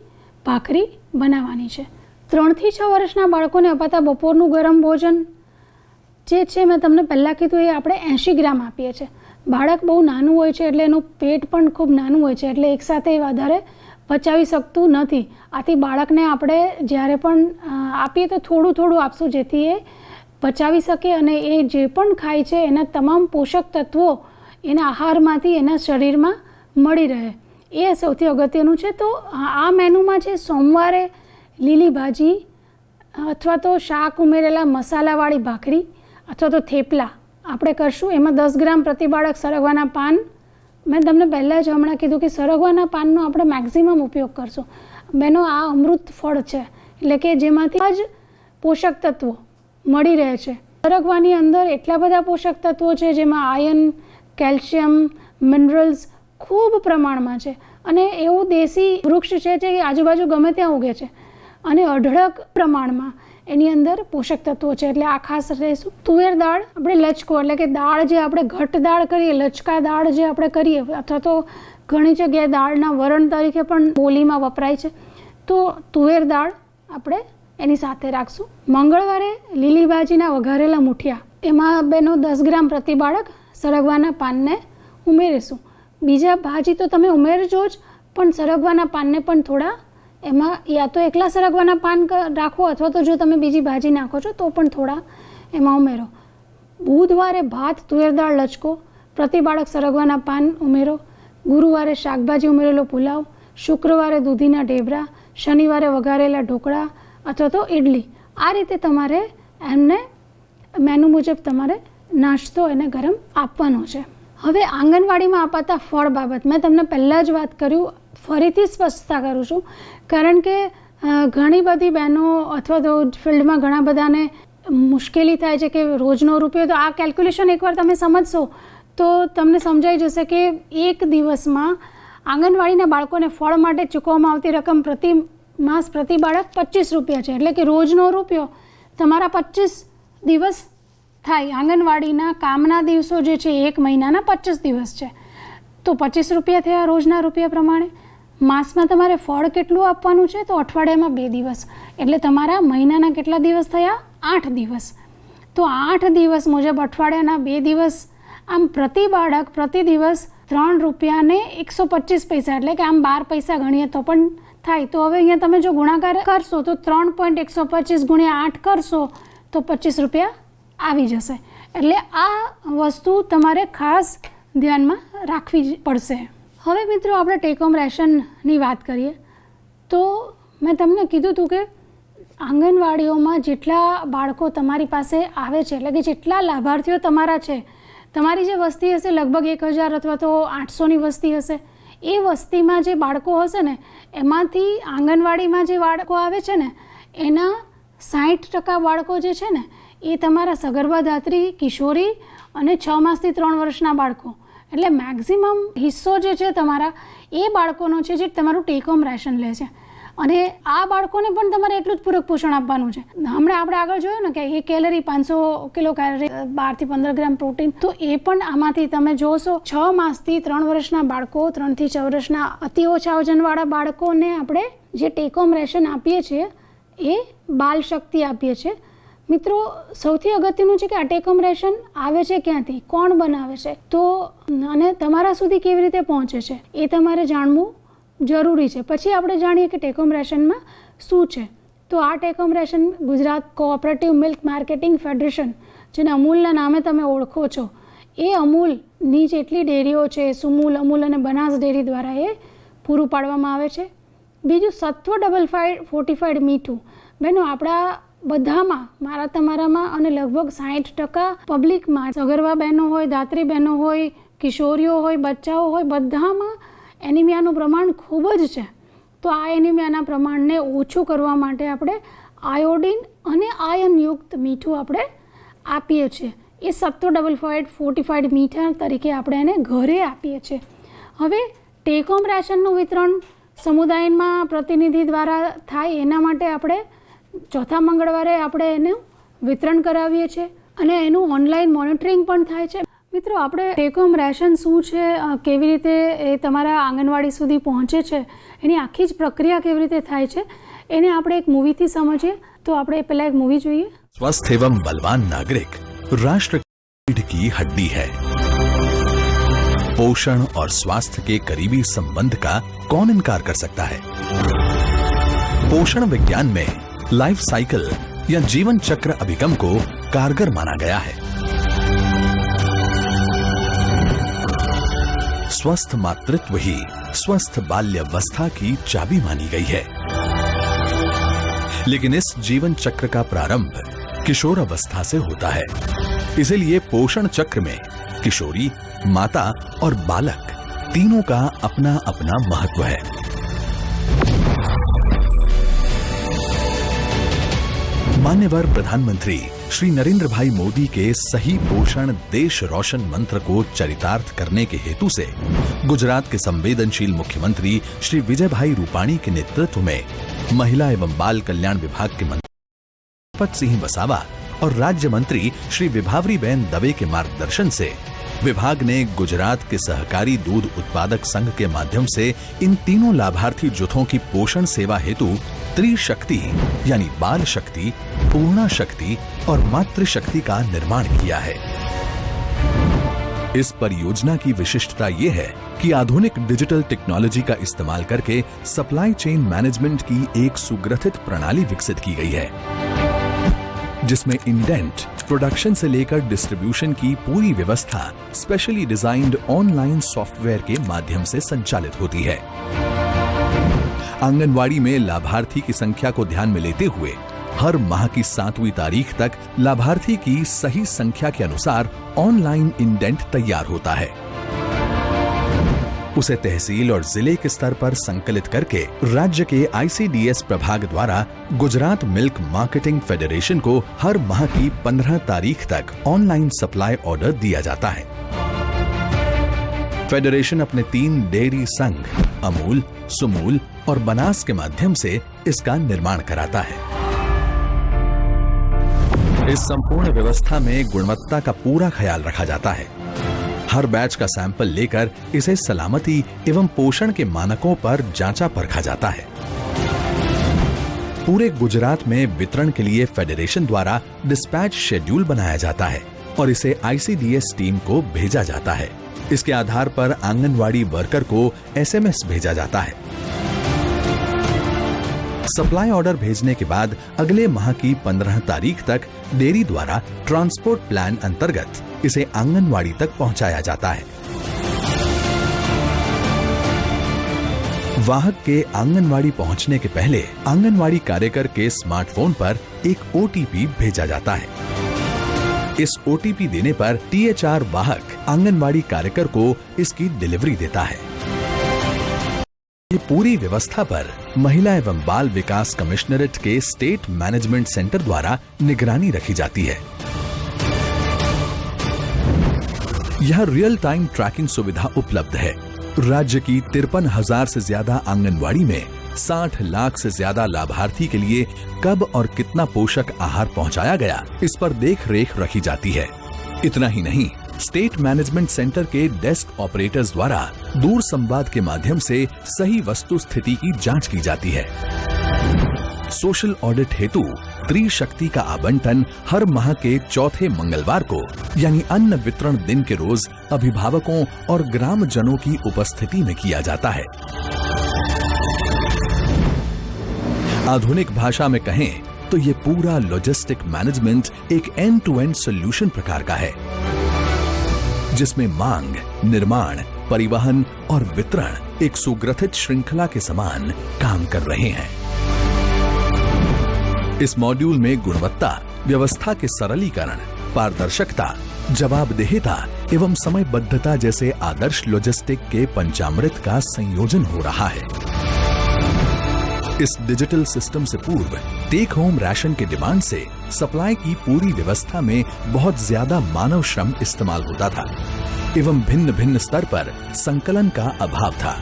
ભાખરી બનાવવાની છે. 3 થી 6 વર્ષના બાળકોને અપાતા બપોરનું ગરમ ભોજન જે છે મેં તમને પહેલાં કીધું એ આપણે 80 ગ્રામ આપીએ છીએ. બાળક બહુ નાનું હોય છે એટલે એનું પેટ પણ ખૂબ નાનું હોય છે એટલે એકસાથે વધારે પચાવી શકતું નથી. આથી બાળકને આપણે જ્યારે પણ આપીએ તો થોડું થોડું આપશું જેથી એ પચાવી શકે અને એ જે પણ ખાય છે એના તમામ પોષક તત્વો એના આહારમાંથી એના શરીરમાં મળી રહે, એ સૌથી અગત્યનું છે. તો આ મેનુમાં છે સોમવારે લીલી ભાજી અથવા તો શાક ઉમેરેલા મસાલાવાળી ભાખરી અથવા તો થેપલા આપણે કરશું. એમાં 10 ગ્રામ પ્રતિ બાળક સરગવાના પાન. મેં તમને પહેલાં જ હમણાં કીધું કે સરગવાના પાનનો આપણે મેક્સિમમ ઉપયોગ કરશું. બેનો આ અમૃત ફળ છે એટલે કે જેમાંથી જ પોષક તત્વો મળી રહે છે. સરગવાની અંદર એટલા બધા પોષક તત્વો છે જેમાં આયર્ન, કેલ્શિયમ, મિનરલ્સ ખૂબ પ્રમાણમાં છે અને એવું દેશી વૃક્ષ છે જે આજુબાજુ ગમે ત્યાં ઉગે છે અને અઢળક પ્રમાણમાં એની અંદર પોષક તત્વો છે એટલે આ ખાસ રહેશું. તુવેર દાળ આપણે લચકો એટલે કે દાળ જે આપણે ઘટ દાળ કરીએ, લચકા દાળ જે આપણે કરીએ અથવા તો ઘણી જગ્યાએ દાળના વરણ તરીકે પણ બોલીમાં વપરાય છે. તો તુવેર દાળ આપણે એની સાથે રાખશું. મંગળવારે લીલી ભાજીના વઘારેલા મૂઠિયા, એમાં બેનો 10 ગ્રામ પ્રતિ બાળક સરગવાના પાનને ઉમેરીશું. બીજા ભાજી તો તમે ઉમેરજો જ, પણ સરગવાના પાનને પણ થોડા એમાં યા તો એકલા સરગવાના પાન રાખો અથવા તો જો તમે બીજી ભાજી નાખો છો તો પણ થોડા એમાં ઉમેરો. બુધવારે ભાત, તુવેર દાળ, લચકો, પ્રતિ બાળક સરગવાના પાન ઉમેરો. ગુરુવારે શાકભાજી ઉમેરેલો પુલાવ, શુક્રવારે દૂધીના ઢેબરા, શનિવારે વઘારેલા ઢોકળા અથવા તો ઇડલી. આ રીતે તમારે એમને મેનુ મુજબ તમારે નાસ્તો એને ગરમ આપવાનો છે. હવે આંગણવાડીમાં અપાતા ફળ બાબત મેં તમને પહેલાં જ વાત કર્યું ફરીથી સ્પષ્ટતા કરું છું, કારણ કે ઘણી બધી બહેનો અથવા તો ફિલ્ડમાં ઘણા બધાને મુશ્કેલી થાય છે કે રોજનો રૂપિયો, તો આ કેલ્ક્યુલેશન એકવાર તમે સમજશો તો તમને સમજાઈ જશે કે એક દિવસમાં આંગણવાડીના બાળકોને ફળ માટે ચૂકવવામાં આવતી રકમ પ્રતિ માસ પ્રતિ બાળક 25 રૂપિયા છે. એટલે કે રોજનો રૂપિયો તમારા 25 દિવસ થાય. આંગણવાડીના કામના દિવસો જે છે એક મહિનાના 25 દિવસ છે, તો 25 રૂપિયા થયા રોજના રૂપિયા પ્રમાણે. માસમાં તમારે ફળ કેટલું આપવાનું છે, તો અઠવાડિયામાં 2 દિવસ, એટલે તમારા મહિનાના કેટલા દિવસ થયા? 8 દિવસ. તો 8 દિવસ મુજબ અઠવાડિયાના 2 દિવસ, આમ પ્રતિ બાળક પ્રતિ દિવસ 3 રૂપિયાને 125 પૈસા, એટલે કે આમ 12 પૈસા ગણીએ તો પણ થાય. તો હવે અહીંયા તમે જો ગુણાકાર કરશો તો 3.125 ગુણ્યા 8 કરશો તો 25 રૂપિયા આવી જશે. એટલે આ વસ્તુ તમારે ખાસ ધ્યાનમાં રાખવી પડશે. હવે મિત્રો આપણે ટેક હોમ રેશનની વાત કરીએ તો મેં તમને કીધું હતું કે આંગણવાડીઓમાં જેટલા બાળકો તમારી પાસે આવે છે, એટલે કે જેટલા લાભાર્થીઓ તમારા છે, તમારી જે વસ્તી હશે લગભગ 1000 અથવા તો 800ની વસ્તી હશે, એ વસ્તીમાં જે બાળકો હશે ને એમાંથી આંગણવાડીમાં જે બાળકો આવે છે ને એના 60% બાળકો જે છે ને એ તમારા સગર્ભા ધાત્રી, કિશોરી અને 6 માસથી 3 વર્ષના બાળકો, એટલે મેક્ઝિમમ હિસ્સો જે છે તમારા એ બાળકોનો છે જે તમારું ટેક હોમ રેશન લે છે. અને આ બાળકોને પણ તમારે એટલું જ પૂરક પોષણ આપવાનું છે. હમણાં આપણે આગળ જોયું ને કે 1 કેલરી 500 કિલો કેલરી, 12 થી 15 ગ્રામ પ્રોટીન, તો એ પણ આમાંથી તમે જોશો 6 માસથી 3 વર્ષના બાળકો, 3 થી 6 વર્ષના અતિ ઓછા વજનવાળા બાળકોને આપણે જે ટેક હોમ રેશન આપીએ છીએ એ બાલ શક્તિ આપીએ છીએ. મિત્રો સૌથી અગત્યનું છે કે આ ટેક હોમ રેશન આવે છે ક્યાંથી, કોણ બનાવે છે, તો અને તમારા સુધી કેવી રીતે પહોંચે છે એ તમારે જાણવું જરૂરી છે. પછી આપણે જાણીએ કે ટેક હોમ રેશનમાં શું છે. તો આ take home ration Gujarat cooperative milk marketing federation, જેને અમૂલના નામે તમે ઓળખો છો, એ અમૂલની જેટલી ડેરીઓ છે, સુમૂલ, અમૂલ અને બનાસ ડેરી દ્વારા એ પૂરું પાડવામાં આવે છે. બીજું સત્વ ફોર્ટિફાઈડ મીઠું. બહેનો આપણા બધામાં, મારા તમારામાં અને લગભગ 60% પબ્લિકમાં, સગર્ભા બહેનો હોય, ધાત્રી બહેનો હોય, કિશોરીઓ હોય, બચ્ચાઓ હોય, બધામાં એનિમિયાનું પ્રમાણ ખૂબ જ છે. તો આ એનિમિયાના પ્રમાણને ઓછું કરવા માટે આપણે આયોડિન અને આયનયુક્ત મીઠું આપણે આપીએ છીએ. એ સત્વ ફોર્ટિફાઈડ મીઠા તરીકે આપણે એને ઘરે આપીએ છીએ. હવે ટેક હોમ રેશનનું વિતરણ સમુદાયમાં પ્રતિનિધિ દ્વારા થાય એના માટે આપણે ચોથા મંગળવારે આપણે એનું વિતરણ કરાવીએ છીએ અને એનું ઓનલાઈન મોનિટરિંગ પણ થાય છે. મિત્રો આપણે ટેક હોમ રેશન શું છે, કેવી રીતે એ તમારા આંગણવાડી સુધી પહોંચે છે, એની આખી જ પ્રક્રિયા કેવી રીતે થાય છે એને આપણે એક મૂવીથી સમજીએ. તો આપણે પહેલા એક મૂવી જોઈએ. स्वस्थ एवं बलवान नागरिक राष्ट्र की हड्डी है. पोषण और स्वास्थ्य के करीबी संबंध का कौन इनकार कर सकता है. पोषण विज्ञान में लाइफ साइकिल या जीवन चक्र अभिगम को कारगर माना गया है. स्वस्थ मातृत्व ही स्वस्थ बाल्यावस्था की चाबी मानी गई है. लेकिन इस जीवन चक्र का प्रारंभ किशोर अवस्था से होता है. इसीलिए पोषण चक्र में किशोरी, माता और बालक तीनों का अपना अपना महत्व है. मान्यवर प्रधानमंत्री श्री नरेंद्र भाई मोदी के सही पोषण देश रोशन मंत्र को चरितार्थ करने के हेतु से गुजरात के संवेदनशील मुख्यमंत्री श्री विजय भाई रूपाणी के नेतृत्व में महिला एवं बाल कल्याण विभाग के मंत्री पत सिंह वसावा और राज्य मंत्री श्री विभावरीबेन दवे के मार्गदर्शन से विभाग ने गुजरात के सहकारी दूध उत्पादक संघ के माध्यम से इन तीनों लाभार्थी जुथों की पोषण सेवा हेतु त्रिशक्ति यानी बाल शक्ति, पूर्णा शक्ति और मातृशक्ति का निर्माण किया है. इस परियोजना की विशिष्टता ये है कि आधुनिक डिजिटल टेक्नोलॉजी का इस्तेमाल करके सप्लाई चेन मैनेजमेंट की एक सुग्रथित प्रणाली विकसित की गई है, जिसमें इंडेंट, प्रोडक्शन से लेकर डिस्ट्रीब्यूशन की पूरी व्यवस्था स्पेशली डिजाइन्ड ऑनलाइन सॉफ्टवेयर के माध्यम से संचालित होती है. आंगनवाड़ी में लाभार्थी की संख्या को ध्यान में लेते हुए हर माह की 7वीं तारीख तक लाभार्थी की सही संख्या के अनुसार ऑनलाइन इंडेंट तैयार होता है. उसे तहसील और जिले के स्तर पर संकलित करके राज्य के ICDS प्रभाग द्वारा गुजरात मिल्क मार्केटिंग फेडरेशन को हर माह की 15 तारीख तक ऑनलाइन सप्लाई ऑर्डर दिया जाता है। फेडरेशन अपने 3 डेयरी संघ अमूल, सुमूल और बनास के माध्यम से इसका निर्माण कराता है। इस संपूर्ण व्यवस्था में गुणवत्ता का पूरा ख्याल रखा जाता है। हर बैच का सैंपल लेकर इसे सलामती एवं पोषण के मानकों पर जांचा परखा जाता है। पूरे गुजरात में वितरण के लिए फेडरेशन द्वारा डिस्पैच शेड्यूल बनाया जाता है और इसे ICDS टीम को भेजा जाता है। इसके आधार पर आंगनवाड़ी वर्कर को SMS भेजा जाता है। सप्लाई ऑर्डर भेजने के बाद अगले माह की 15 तारीख तक डेयरी द्वारा ट्रांसपोर्ट प्लान अंतर्गत इसे आंगनवाड़ी तक पहुंचाया जाता है। वाहक के आंगनवाड़ी पहुंचने के पहले आंगनवाड़ी कार्यकर के स्मार्टफोन पर एक OTP भेजा जाता है। इस OTP देने पर THR वाहक आंगनवाड़ी कार्यकर को इसकी डिलीवरी देता है। ये पूरी व्यवस्था पर महिला एवं बाल विकास कमिश्नरेट के स्टेट मैनेजमेंट सेंटर द्वारा निगरानी रखी जाती है। यह रियल टाइम ट्रैकिंग सुविधा उपलब्ध है। राज्य की 53,000 से ज्यादा आंगनवाड़ी में 60 लाख से ज्यादा लाभार्थी के लिए कब और कितना पोषक आहार पहुंचाया गया, इस पर देख रेख रखी जाती है। इतना ही नहीं, स्टेट मैनेजमेंट सेंटर के डेस्क ऑपरेटर्स द्वारा दूर संवाद के माध्यम से सही वस्तु स्थिति की जांच की जाती है। सोशल ऑडिट हेतु त्रिशक्ति का आवंटन हर माह के चौथे मंगलवार को यानी अन्न वितरण दिन के रोज अभिभावकों और ग्रामजनों की उपस्थिति में किया जाता है। आधुनिक भाषा में कहें तो ये पूरा लॉजिस्टिक मैनेजमेंट एक एंड टू एंड सॉल्यूशन प्रकार का है, जिसमें मांग, निर्माण, परिवहन और वितरण एक सुग्रथित श्रृंखला के समान काम कर रहे हैं। इस मॉड्यूल में गुणवत्ता, व्यवस्था के सरलीकरण, पारदर्शिता, जवाबदेहिता एवं समयबद्धता जैसे आदर्श लॉजिस्टिक के पंचामृत का संयोजन हो रहा है। इस डिजिटल सिस्टम से पूर्व टेक होम राशन के डिमांड से सप्लाई की पूरी व्यवस्था में बहुत ज्यादा मानव श्रम इस्तेमाल होता था एवं भिन्न भिन्न स्तर पर संकलन का अभाव था।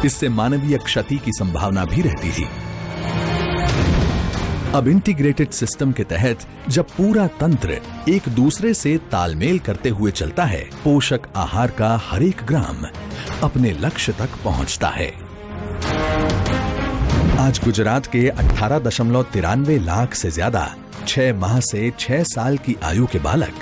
इससे मानवीय क्षति की संभावना भी रहती थी। अब इंटीग्रेटेड सिस्टम के तहत जब पूरा तंत्र एक दूसरे से तालमेल करते हुए चलता है, पोषक आहार का हर एक ग्राम अपने लक्ष्य तक पहुंचता है। आज गुजरात के 18.93 लाख से ज्यादा 6 माह से 6 साल की आयु के बालक,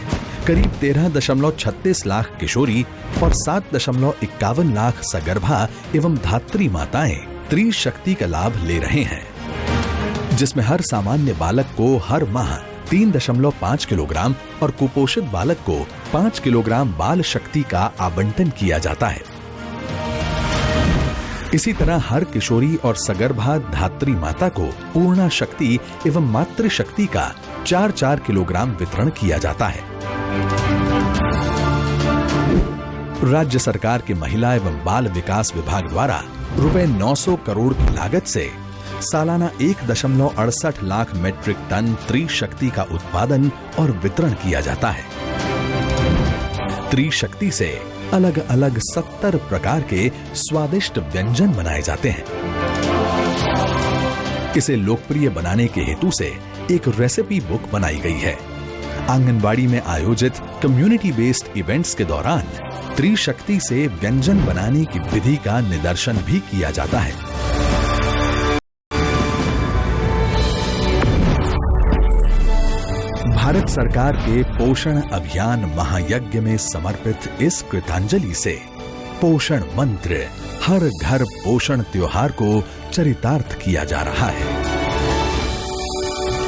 करीब 13.36 लाख किशोरी और 7.51 लाख सगर्भा एवं धात्री माताएं त्रिशक्ति का लाभ ले रहे हैं, जिसमें हर सामान्य बालक को हर माह 3.5 किलोग्राम और कुपोषित बालक को 5 किलोग्राम बाल शक्ति का आवंटन किया जाता है। इसी तरह हर किशोरी और सगर्भा धात्री माता को पूर्णा शक्ति एवं मातृशक्ति का 4-4 किलोग्राम वितरण किया जाता है। राज्य सरकार के महिला एवं बाल विकास विभाग द्वारा रुपए 900 करोड़ की लागत से सालाना 1.68 लाख मेट्रिक टन त्रिशक्ति का उत्पादन और वितरण किया जाता है। त्रिशक्ति से अलग अलग 70 प्रकार के स्वादिष्ट व्यंजन बनाए जाते हैं। इसे लोकप्रिय बनाने के हेतु से एक रेसिपी बुक बनाई गई है। आंगनबाड़ी में आयोजित कम्युनिटी बेस्ड इवेंट्स के दौरान त्रिशक्ति से व्यंजन बनाने की विधि का निदर्शन भी किया जाता है। भारत सरकार के पोषण अभियान महायज्ञ में समर्पित इस कृतांजलि से पोषण मंत्र हर घर पोषण त्योहार को चरितार्थ किया जा रहा है।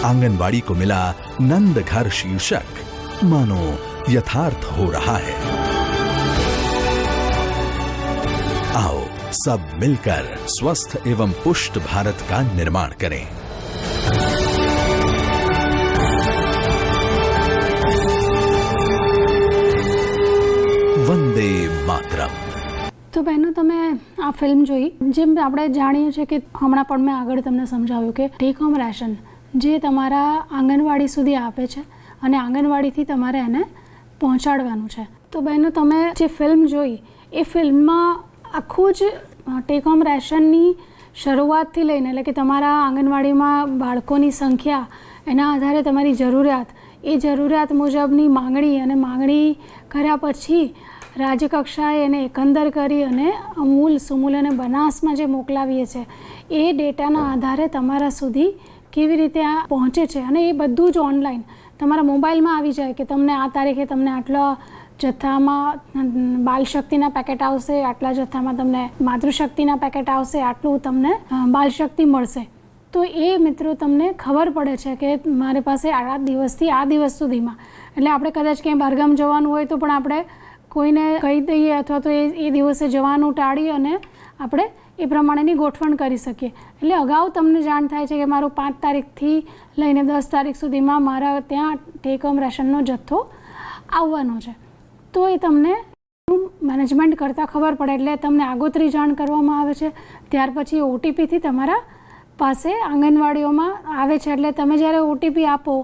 आंगनबाड़ी को मिला नंद घर शीर्षक मानो यथार्थ हो रहा है। आओ सब मिलकर स्वस्थ एवं पुष्ट भारत का निर्माण करें। तो बहनों, તમે આ ફિલ્મ જોઈ. જેમ આપણે જાણીએ છીએ કે હમણાં પણ મેં આગળ તમને સમજાવ્યું કે ટેક હોમ રેશન જે તમારા આંગણવાડી સુધી આપે છે અને આંગણવાડીથી તમારે એને પહોંચાડવાનું છે. તો બહેનો, તમે જે ફિલ્મ જોઈ એ ફિલ્મમાં આખું જ ટેક હોમ રેશનની શરૂઆતથી લઈને, એટલે કે તમારા આંગણવાડીમાં બાળકોની સંખ્યા, એના આધારે તમારી જરૂરિયાત, એ જરૂરિયાત મુજબની માંગણી અને માંગણી કર્યા પછી રાજ્યકક્ષાએ એને એકંદર કરી અને અમૂલ, સુમૂલ અને બનાસમાં જે મોકલાવીએ છીએ એ ડેટાના આધારે તમારા સુધી કેવી રીતે આ પહોંચે છે. અને એ બધું જ ઓનલાઈન તમારા મોબાઈલમાં આવી જાય કે તમને આ તારીખે તમને આટલા જથ્થામાં બાલશક્તિના પેકેટ આવશે, આટલા જથ્થામાં તમને માતૃશક્તિના પેકેટ આવશે, આટલું તમને બાલશક્તિ મળશે. તો એ મિત્રો તમને ખબર પડે છે કે મારી પાસે આ દિવસથી આ દિવસ સુધીમાં, એટલે આપણે કદાચ ક્યાંય બહારગામ જવાનું હોય તો પણ આપણે કોઈને કહી દઈએ અથવા તો એ દિવસે જવાનું ટાળી અને આપણે એ પ્રમાણેની ગોઠવણ કરી શકીએ. એટલે અગાઉ તમને જાણ થાય છે કે મારું 5 તારીખથી લઈને 10 તારીખ સુધીમાં મારા ત્યાં ટેક હોમ રેશનનો જથ્થો આવવાનો છે. તો એ તમને મેનેજમેન્ટ કરતાં ખબર પડે, એટલે તમને આગોતરી જાણ કરવામાં આવે છે. ત્યાર પછી ઓટીપીથી તમારા પાસે આંગણવાડીઓમાં આવે છે. એટલે તમે જ્યારે ઓટીપી આપો,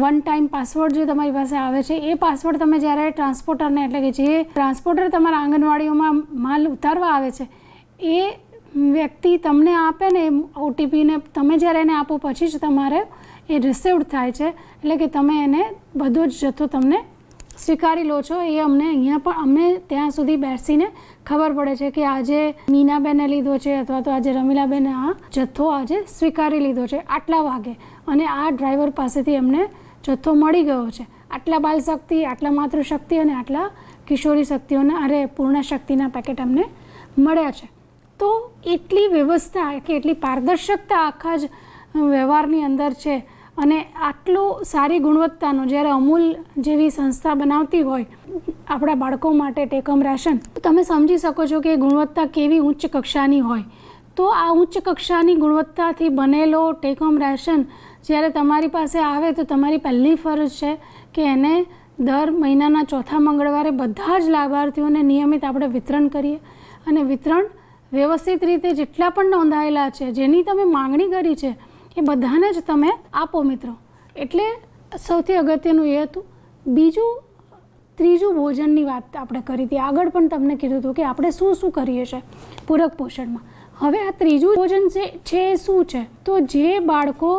વન ટાઈમ પાસવર્ડ જે તમારી પાસે આવે છે, એ પાસવર્ડ તમે જ્યારે ટ્રાન્સપોર્ટરને, એટલે કે જે ટ્રાન્સપોર્ટર તમારા આંગણવાડીઓમાં માલ ઉતારવા આવે છે એ વ્યક્તિ તમને આપે ને ઓટીપીને, તમે જ્યારે એને આપો પછી જ તમારે એ રિસીવડ થાય છે. એટલે કે તમે એને બધો જ જથ્થો તમને સ્વીકારી લો છો. એ અમને અહીંયા પણ અમને ત્યાં સુધી બેસીને ખબર પડે છે કે આજે મીનાબેને લીધો છે અથવા તો આજે રમીલાબેને આ જથ્થો આજે સ્વીકારી લીધો છે આટલા વાગે, અને આ ડ્રાઈવર પાસેથી એમને જથ્થો મળી ગયો છે. આટલા બાલશક્તિ, આટલા માતૃશક્તિ અને આટલા કિશોરી શક્તિઓના પૂર્ણ શક્તિના પેકેટ અમને મળ્યા છે. તો એટલી વ્યવસ્થા કે એટલી પારદર્શકતા આખા જ વ્યવહારની અંદર છે. અને આટલું સારી ગુણવત્તાનું જ્યારે અમૂલ જેવી સંસ્થા બનાવતી હોય આપણા બાળકો માટે ટેક હોમ રેશન, તો તમે સમજી શકો છો કે ગુણવત્તા કેવી ઉચ્ચ કક્ષાની હોય. તો આ ઉચ્ચ કક્ષાની ગુણવત્તાથી બનેલો ટેક હોમ રેશન જ્યારે તમારી પાસે આવે તો તમારી પહેલી ફરજ છે કે એને દર મહિનાના ચોથા મંગળવારે બધા જ લાભાર્થીઓને નિયમિત આપણે વિતરણ કરીએ. અને વિતરણ વ્યવસ્થિત રીતે જેટલા પણ નોંધાયેલા છે, જેની તમે માંગણી કરી છે, એ બધાને જ તમે આપો મિત્રો. એટલે સૌથી અગત્યનું એ હતું. બીજું, ત્રીજું ભોજનની વાત આપણે કરી હતી. આગળ પણ તમને કીધું હતું કે આપણે શું શું કરીએ છીએ પૂરક પોષણમાં. હવે આ ત્રીજું ભોજન છે એ શું છે? તો જે બાળકો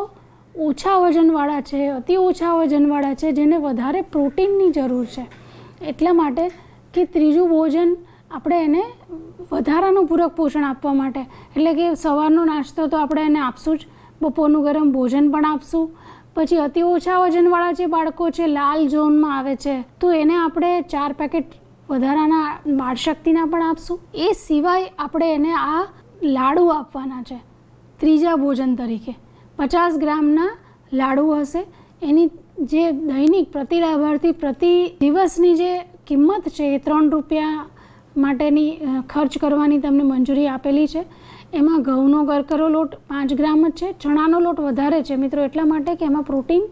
ઓછા વજનવાળા છે, અતિ ઓછા વજનવાળા છે, જેને વધારે પ્રોટીનની જરૂર છે, એટલા માટે કે ત્રીજું ભોજન આપણે એને વધારાનું પૂરક પોષણ આપવા માટે, એટલે કે સવારનો નાસ્તો તો આપણે એને આપશું જ, બપોરનું ગરમ ભોજન પણ આપશું. પછી અતિ ઓછા વજનવાળા જે બાળકો છે, લાલ ઝોનમાં આવે છે, તો એને આપણે 4 પેકેટ વધારાના બાળશક્તિના પણ આપશું. એ સિવાય આપણે એને આ લાડુ આપવાના છે ત્રીજા ભોજન તરીકે. 50 ગ્રામના લાડુ હશે. એની જે દૈનિક પ્રતિ લાભાર્થી પ્રતિ દિવસની જે કિંમત છે એ 3 રૂપિયા માટેની ખર્ચ કરવાની તમને મંજૂરી આપેલી છે. એમાં ઘઉંનો કરકરો લોટ 5 ગ્રામ જ છે. ચણાનો લોટ વધારે છે મિત્રો, એટલા માટે કે એમાં પ્રોટીન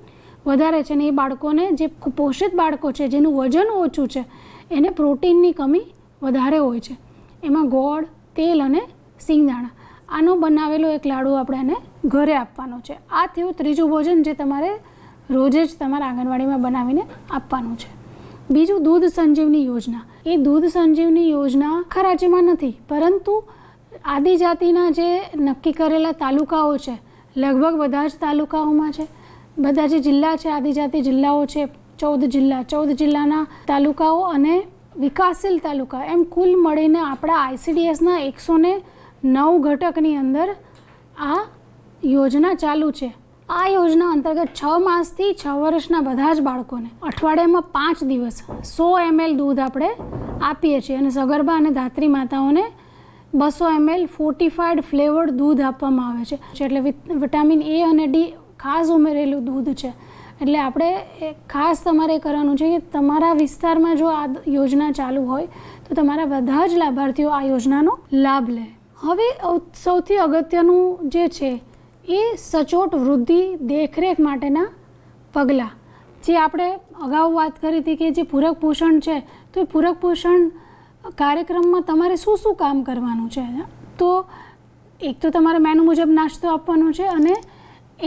વધારે છે. ને એ બાળકોને, જે પોષિત બાળકો છે, જેનું વજન ઓછું છે, એને પ્રોટીનની કમી વધારે હોય છે. એમાં ગોળ, તેલ અને સિંગદાણા આનો બનાવેલો એક લાડુ આપણે એને ઘરે આપવાનો છે. આ થયું ત્રીજું ભોજન જે તમારે રોજે જ તમારા આંગણવાડીમાં બનાવીને આપવાનું છે. બીજું, દૂધ સંજીવની યોજના. એ દૂધ સંજીવની યોજના આખા રાજ્યમાં નથી, પરંતુ આદિજાતિના જે નક્કી કરેલા તાલુકાઓ છે, લગભગ બધા જ તાલુકાઓમાં છે. બધા જે જિલ્લા છે, આદિજાતિ જિલ્લાઓ છે, 14 જિલ્લાના તાલુકાઓ અને વિકાસશીલ તાલુકા, એમ કુલ મળીને આપણા ICDSના 109 ઘટકની અંદર આ યોજના ચાલુ છે. આ યોજના અંતર્ગત 6 માસથી 6 વર્ષના બધા જ બાળકોને અઠવાડિયામાં 5 દિવસ 100 ml દૂધ આપણે આપીએ છીએ. અને સગર્ભા અને ધાત્રી માતાઓને 200 ml ફોર્ટિફાઈડ ફ્લેવર્ડ દૂધ આપવામાં આવે છે. એટલે વિટામિન A અને D ખાસ ઉમેરેલું દૂધ છે. એટલે આપણે ખાસ તમારે કરવાનું છે કે તમારા વિસ્તારમાં જો આ યોજના ચાલુ હોય તો તમારા બધા જ લાભાર્થીઓ આ યોજનાનો લાભ લે. હવે સૌથી અગત્યનું જે છે એ સચોટ વૃદ્ધિ દેખરેખ માટેના પગલાં. જે આપણે અગાઉ વાત કરી હતી કે જે પૂરક પોષણ છે, તો એ પૂરક પોષણ કાર્યક્રમમાં તમારે શું શું કામ કરવાનું છે. તો એક તો તમારે મેનુ મુજબ નાસ્તો આપવાનો છે, અને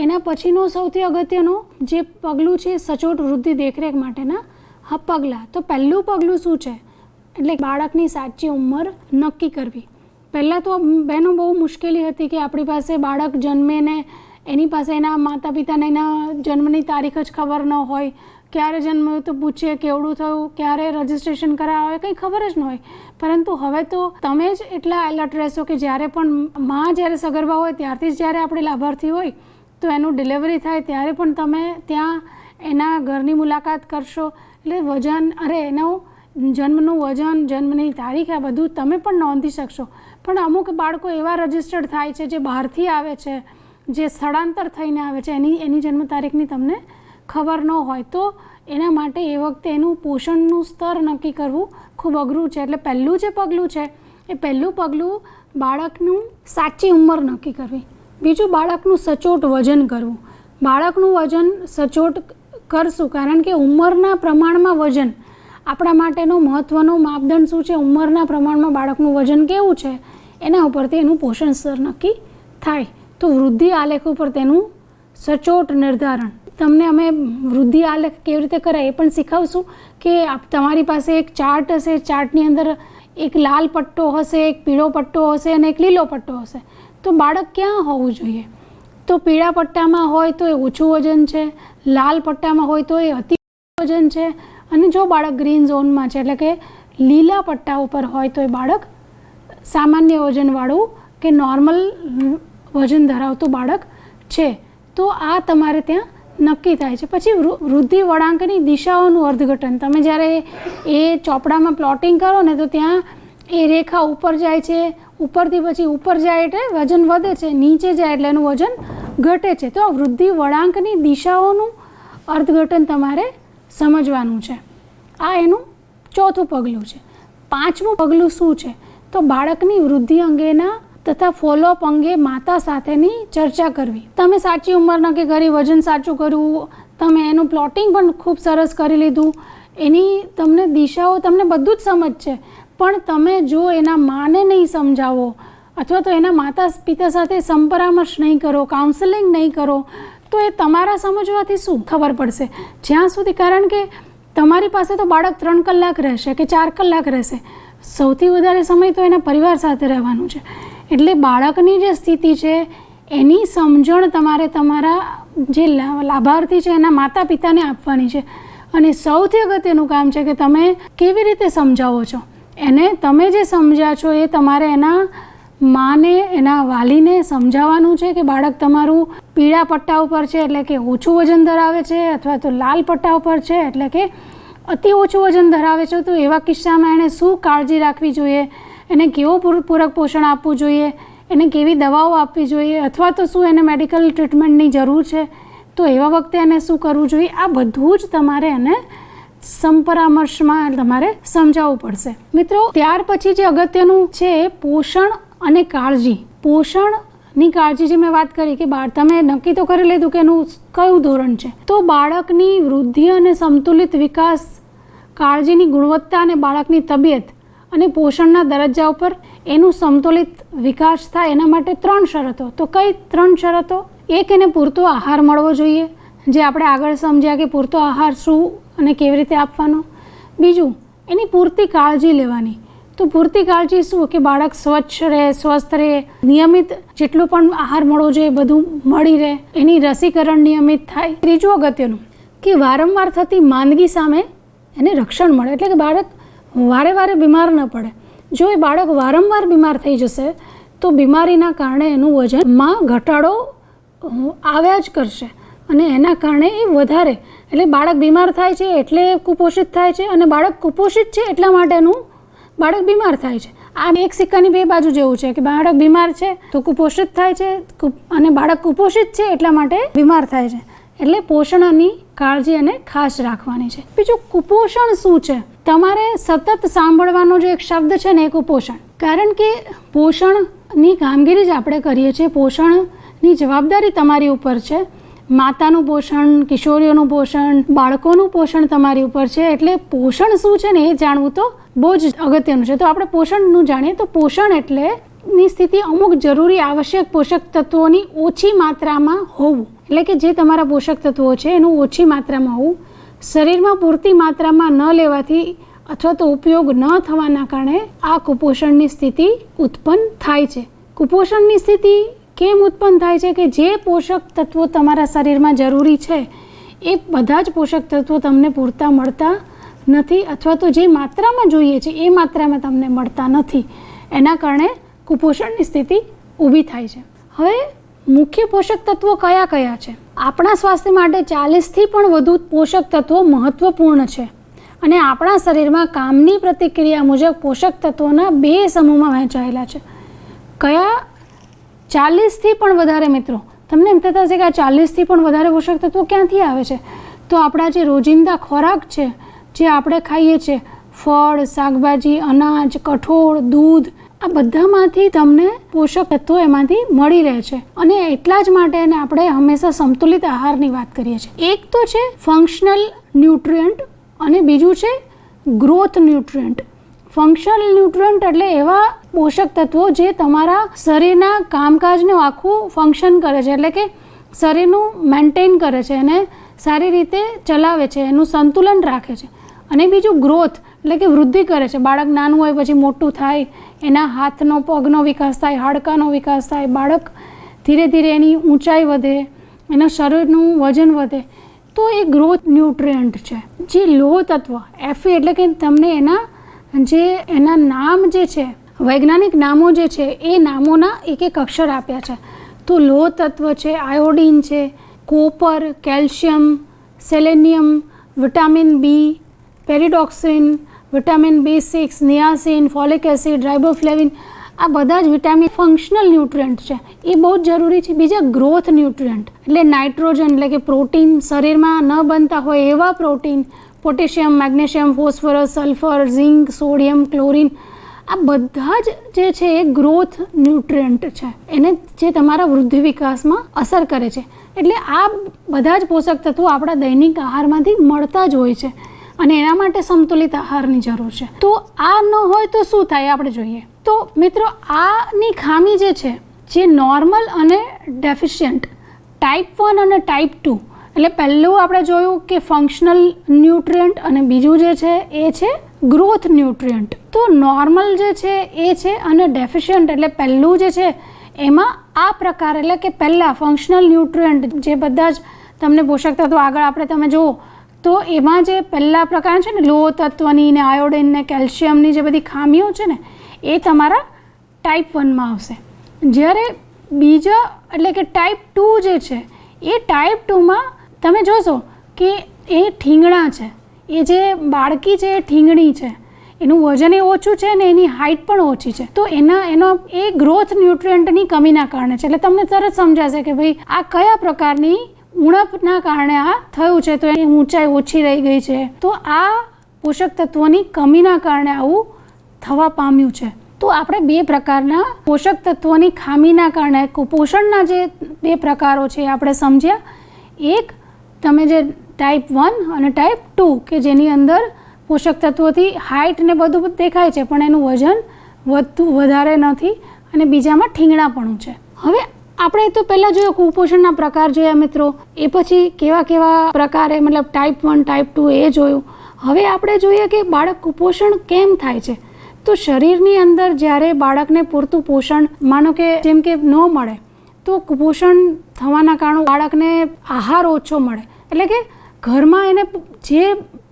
એના પછીનો સૌથી અગત્યનો જે પગલું છે સચોટ વૃદ્ધિ દેખરેખ માટેના પગલાં. તો પહેલું પગલું શું છે, એટલે બાળકની સાચી ઉંમર નક્કી કરવી. પહેલાં તો બહેનો બહુ મુશ્કેલી હતી કે આપણી પાસે બાળક જન્મે ને એની પાસે એના માતા પિતાને એના જન્મની તારીખ જ ખબર ન હોય, ક્યારે જન્મ્યો તો પૂછીએ કેવડું થયું, ક્યારે રજિસ્ટ્રેશન કરાવે, કંઈ ખબર જ ન હોય. પરંતુ હવે તો તમે જ એટલા એલર્ટ રહેશો કે જ્યારે પણ માં જ્યારે સગર્ભા હોય ત્યારથી જ જ્યારે આપણે લાભાર્થી હોય તો એનું ડિલિવરી થાય ત્યારે પણ તમે ત્યાં એના ઘરની મુલાકાત કરશો. એટલે વજન એનું જન્મનું વજન, જન્મની તારીખ, આ બધું તમે પણ નોંધી શકશો. પણ અમુક બાળકો એવા રજિસ્ટર્ડ થાય છે જે બહારથી આવે છે, જે સ્થળાંતર થઈને આવે છે, એની જન્મ તારીખની તમને ખબર ન હોય. તો એના માટે એ વખતે એનું પોષણનું સ્તર નક્કી કરવું ખૂબ અઘરું છે. એટલે પહેલું જે પગલું છે એ પહેલું પગલું બાળકનું સાચી ઉંમર નક્કી કરવી. બીજું બાળકનું સચોટ વજન કરવું. બાળકનું વજન સચોટ કરશું કારણ કે ઉંમરના પ્રમાણમાં વજન આપણા માટેનો મહત્ત્વનો માપદંડ શું છે, ઉંમરના પ્રમાણમાં બાળકનું વજન કેવું છે એના ઉપરથી એનું પોષણ સ્તર નક્કી થાય. તો વૃદ્ધિ આલેખ ઉપર તેનું સચોટ નિર્ધારણ. તમને અમે વૃદ્ધિ આલેખ કેવી રીતે કરાય એ પણ શીખવશું કે તમારી પાસે એક ચાર્ટ હશે, ચાર્ટની અંદર એક લાલ પટ્ટો હશે, એક પીળો પટ્ટો હશે અને એક લીલો પટ્ટો હશે. તો બાળક ક્યાં હોવું જોઈએ? તો પીળા પટ્ટામાં હોય તો એ ઓછું વજન છે, લાલ પટ્ટામાં હોય તો એ અતિ વજન છે, અને જો બાળક ગ્રીન ઝોનમાં છે એટલે કે લીલા પટ્ટા ઉપર હોય તો એ બાળક સામાન્ય વજનવાળું કે નોર્મલ વજન ધરાવતું બાળક છે. તો આ તમારે ત્યાં નક્કી થાય છે. પછી વૃદ્ધિ વળાંકની દિશાઓનું અર્થઘટન. તમે જ્યારે એ ચોપડામાં પ્લોટિંગ કરો ને તો ત્યાં એ રેખા ઉપર જાય છે, ઉપરથી પછી ઉપર જાય એટલે વજન વધે છે, નીચે જાય એટલે એનું વજન ઘટે છે. તો આ વૃદ્ધિ વળાંકની દિશાઓનું અર્થઘટન તમારે સમજવાનું છે. આ એનું ચોથું પગલું છે. પાંચમું પગલું શું છે? તો બાળકની વૃદ્ધિ અંગેના તથા ફોલોઅપ અંગે માતા સાથેની ચર્ચા કરવી. તમે સાચી ઉંમર નક્કી કરી, વજન સાચું કરવું, તમે એનું પ્લોટિંગ પણ ખૂબ સરસ કરી લીધું, એની તમને દિશાઓ, તમને બધું જ સમજ છે, પણ તમે જો એના માને નહીં સમજાવો અથવા તો એના માતા પિતા સાથે સંપરામર્શ નહીં કરો, કાઉન્સેલિંગ નહીં કરો તો એ તમારા સમજવાથી શું ખબર પડશે? જ્યાં સુધી, કારણ કે તમારી પાસે તો બાળક 3 કલાક રહેશે કે 4 કલાક રહેશે, સૌથી વધારે સમય તો એના પરિવાર સાથે રહેવાનું છે. એટલે બાળકની જે સ્થિતિ છે એની સમજણ તમારે તમારા જે લાભાર્થી છે એના માતા પિતાને આપવાની છે. અને સૌથી અગત્યનું કામ છે કે તમે કેવી રીતે સમજાવો છો એને. તમે જે સમજ્યા છો એ તમારે એના માને, એના વાલીને સમજાવવાનું છે કે બાળક તમારું પીળા પટ્ટા ઉપર છે એટલે કે ઓછું વજન ધરાવે છે, અથવા તો લાલ પટ્ટા ઉપર છે એટલે કે અતિ ઓછું વજન ધરાવે છે. તો એવા કિસ્સામાં એણે શું કાળજી રાખવી જોઈએ, એને કેવો પૂરક પોષણ આપવું જોઈએ, એને કેવી દવાઓ આપવી જોઈએ, અથવા તો શું એને મેડિકલ ટ્રીટમેન્ટની જરૂર છે, તો એવા વખતે એને શું કરવું જોઈએ. આ બધું જ તમારે એને સંપરામર્શમાં તમારે સમજાવવું પડશે. મિત્રો, ત્યાર પછી જે અગત્યનું છે પોષણ અને કાળજી. પોષણની કાળજી જે મેં વાત કરી કે તમે નક્કી તો કરી લીધું કે એનું કયું ધોરણ છે, તો બાળકની વૃદ્ધિ અને સંતુલિત વિકાસ, કાળજીની ગુણવત્તા અને બાળકની તબિયત અને પોષણના દરજ્જા ઉપર એનું સંતુલિત વિકાસ થાય એના માટે 3 શરતો. તો કઈ 3 શરતો? એક, એને પૂરતો આહાર મળવો જોઈએ, જે આપણે આગળ સમજ્યા કે પૂરતો આહાર શું અને કેવી રીતે આપવાનો. બીજું, એની પૂરતી કાળજી લેવાની. તો પૂરતી કાળજી શું કે બાળક સ્વચ્છ રહે, સ્વસ્થ રહે, નિયમિત જેટલો પણ આહાર મળવો જોઈએ બધું મળી રહે, એની રસીકરણ નિયમિત થાય. ત્રીજું અગત્યનું કે વારંવાર થતી માંદગી સામે એને રક્ષણ મળે, એટલે કે બાળક વારે વારે બીમાર ન પડે. જો એ બાળક વારંવાર બીમાર થઈ જશે તો બીમારીના કારણે એનું વજનમાં ઘટાડો આવ્યા જ કરશે અને એના કારણે એ વધારે, એટલે બાળક બીમાર થાય છે એટલે કુપોષિત થાય છે, અને બાળક કુપોષિત છે એટલા માટેનું બાળક બીમાર થાય છે. આ એક સિક્કાની 2 બાજુ જેવું છે કે બાળક બીમાર છે તો કુપોષિત થાય છે, અને બાળક કુપોષિત છે એટલા માટે બીમાર થાય છે. એટલે પોષણની કાળજી અને ખાસ રાખવાની છે. બીજું, કુપોષણ શું છે? તમારે સતત સાંભળવાનો જે એક શબ્દ છે ને એ કુપોષણ. કારણ કે પોષણની કામગીરી જ આપણે કરીએ છીએ, પોષણની જવાબદારી તમારી ઉપર છે. માતાનું પોષણ, કિશોરીઓનું પોષણ, બાળકોનું પોષણ તમારી ઉપર છે. એટલે પોષણ શું છે ને એ જાણવું તો બહુ જ અગત્યનું છે. તો આપણે પોષણનું જાણીએ તો પોષણ એટલે ની સ્થિતિ અમુક જરૂરી આવશ્યક પોષક તત્વોની ઓછી માત્રામાં હોવું, એટલે કે જે તમારા પોષક તત્વો છે એનું ઓછી માત્રામાં હોવું, શરીરમાં પૂરતી માત્રામાં ન લેવાથી અથવા તો ઉપયોગ ન થવાના કારણે આ કુપોષણની સ્થિતિ ઉત્પન્ન થાય છે. કુપોષણની સ્થિતિ કેમ ઉત્પન્ન થાય છે કે જે પોષક તત્વો તમારા શરીરમાં જરૂરી છે એ બધા જ પોષક તત્વો તમને પૂરતા મળતા નથી, અથવા તો જે માત્રામાં જોઈએ છે એ માત્રામાં તમને મળતા નથી. એના કારણે કુપોષણની સ્થિતિ ઊભી થાય છે. હવે મુખ્ય પોષક તત્વો કયા કયા છે? આપણા સ્વાસ્થ્ય માટે 40થી પણ વધુ પોષક તત્વો મહત્વપૂર્ણ છે અને આપણા શરીરમાં કામની પ્રતિક્રિયા મુજબ પોષક તત્વોના 2 સમૂહમાં વહેંચાયેલા છે. કયા? 40થી પણ વધારે. મિત્રો, તમને એમ થતા હશે કે આ 40થી પણ વધારે પોષક તત્વો ક્યાંથી આવે છે? તો આપણા જે રોજિંદા ખોરાક છે, જે આપણે ખાઈએ છીએ, ફળ, શાકભાજી, અનાજ, કઠોળ, દૂધ, આ બધામાંથી તમને પોષક તત્વો એમાંથી મળી રહે છે. અને એટલા જ માટે એને આપણે હંમેશા સંતુલિત આહારની વાત કરીએ છીએ. એક તો છે ફંક્શનલ ન્યુટ્રિયન્ટ અને બીજું છે ગ્રોથ ન્યુટ્રિયન્ટ. ફંક્શનલ ન્યુટ્રિયન્ટ એટલે એવા પોષક તત્વો જે તમારા શરીરના કામકાજનું આખું ફંક્શન કરે છે, એટલે કે શરીરનું મેન્ટેન કરે છે અને સારી રીતે ચલાવે છે, એનું સંતુલન રાખે છે. અને બીજું ગ્રોથ એટલે કે વૃદ્ધિ કરે છે. બાળક નાનું હોય પછી મોટું થાય, એના હાથનો પગનો વિકાસ થાય, હાડકાનો વિકાસ થાય, બાળક ધીરે ધીરે એની ઊંચાઈ વધે, એના શરીરનું વજન વધે, તો એ ગ્રોથ ન્યુટ્રિયન્ટ છે. જે લોહ તત્વ Fe એટલે કે તમને એના નામ જે છે, વૈજ્ઞાનિક નામો જે છે એ નામોના એક એક અક્ષર આપ્યા છે. તો લોહ તત્વ છે, આયોડીન છે, copper, calcium, selenium, vitamin B, pyridoxine, vitamin B6, niacin, folic acid, riboflavin, આ બધા જ વિટામિન ફંક્શનલ ન્યુટ્રિયન્ટ છે. એ બહુ જ જરૂરી છે. બીજા ગ્રોથ ન્યુટ્રિયન્ટ એટલે નાઇટ્રોજન એટલે કે પ્રોટીન, શરીરમાં ન બનતા હોય એવા protein, potassium, magnesium, phosphorus, sulphur, zinc, sodium, chlorine, આ બધા જ જે છે એ ગ્રોથ ન્યુટ્રિયન્ટ છે. એને જે તમારા વૃદ્ધિ વિકાસમાં અસર કરે છે. એટલે આ બધા જ પોષક તત્વો આપણા દૈનિક આહારમાંથી મળતા જ હોય છે અને એના માટે સંતુલિત આહારની જરૂર છે. તો આ ન હોય તો શું થાય આપણે જોઈએ. તો મિત્રો, આની ખામી જે છે, જે નોર્મલ અને ડેફિશિયન્ટ, ટાઈપ 1 અને ટાઈપ 2, એટલે પહેલું આપણે જોયું કે ફંક્શનલ ન્યુટ્રિયન્ટ અને બીજું જે છે એ છે ગ્રોથ ન્યુટ્રિયન્ટ. તો નોર્મલ જે છે એ છે અને ડેફિશિયન્ટ એટલે પહેલું જે છે એમાં આ પ્રકાર, એટલે કે પહેલાં ફંક્શનલ ન્યુટ્રિયન્ટ જે બધા જ તમને પોષક તત્વો આગળ આપણે તમે જુઓ તો એમાં જે પહેલા પ્રકાર છે ને, લોહ તત્વની ને આયોડિન ને કેલ્શિયમની જે બધી ખામીઓ છે ને, એ તમારા ટાઈપ 1માં આવશે. જ્યારે બીજા એટલે કે ટાઈપ 2 જે છે એ ટાઈપ 2માં તમે જોશો કે એ ઠીંગણા છે. એ જે બાળકી છે એ ઠીંગણી છે, એનું વજન એ ઓછું છે ને એની હાઇટ પણ ઓછી છે. તો એનો એ ગ્રોથ ન્યુટ્રિયન્ટની કમીના કારણે છે. એટલે તમને તરત સમજાશે કે ભાઈ આ કયા પ્રકારની ઉણપના કારણે આ થયું છે, તો એની ઊંચાઈ ઓછી રહી ગઈ છે. તો આ પોષક તત્વોની કમીના કારણે આવું થવા પામ્યું છે. તો આપણે 2 પ્રકારના પોષક તત્વોની ખામીના કારણે કુપોષણના જે 2 પ્રકારો છે એ આપણે સમજ્યા. એક તમે જે ટાઈપ 1 અને ટાઈપ 2 કે જેની અંદર પોષક તત્વોથી હાઇટ ને બધું દેખાય છે પણ એનું વજન વધારે નથી, અને બીજામાં ઠીંગણાપણું છે. હવે આપણે તો પહેલાં જોયું કુપોષણના પ્રકાર જોયા મિત્રો, એ પછી કેવા કેવા પ્રકારે મતલબ ટાઈપ 1 ટાઈપ 2 એ જોયું. હવે આપણે જોઈએ કે બાળક કુપોષણ કેમ થાય છે. તો શરીરની અંદર જ્યારે બાળકને પૂરતું પોષણ માનો કે જેમ કે ન મળે તો કુપોષણ થવાના કારણે બાળકને આહાર ઓછો મળે, એટલે કે ઘરમાં એને જે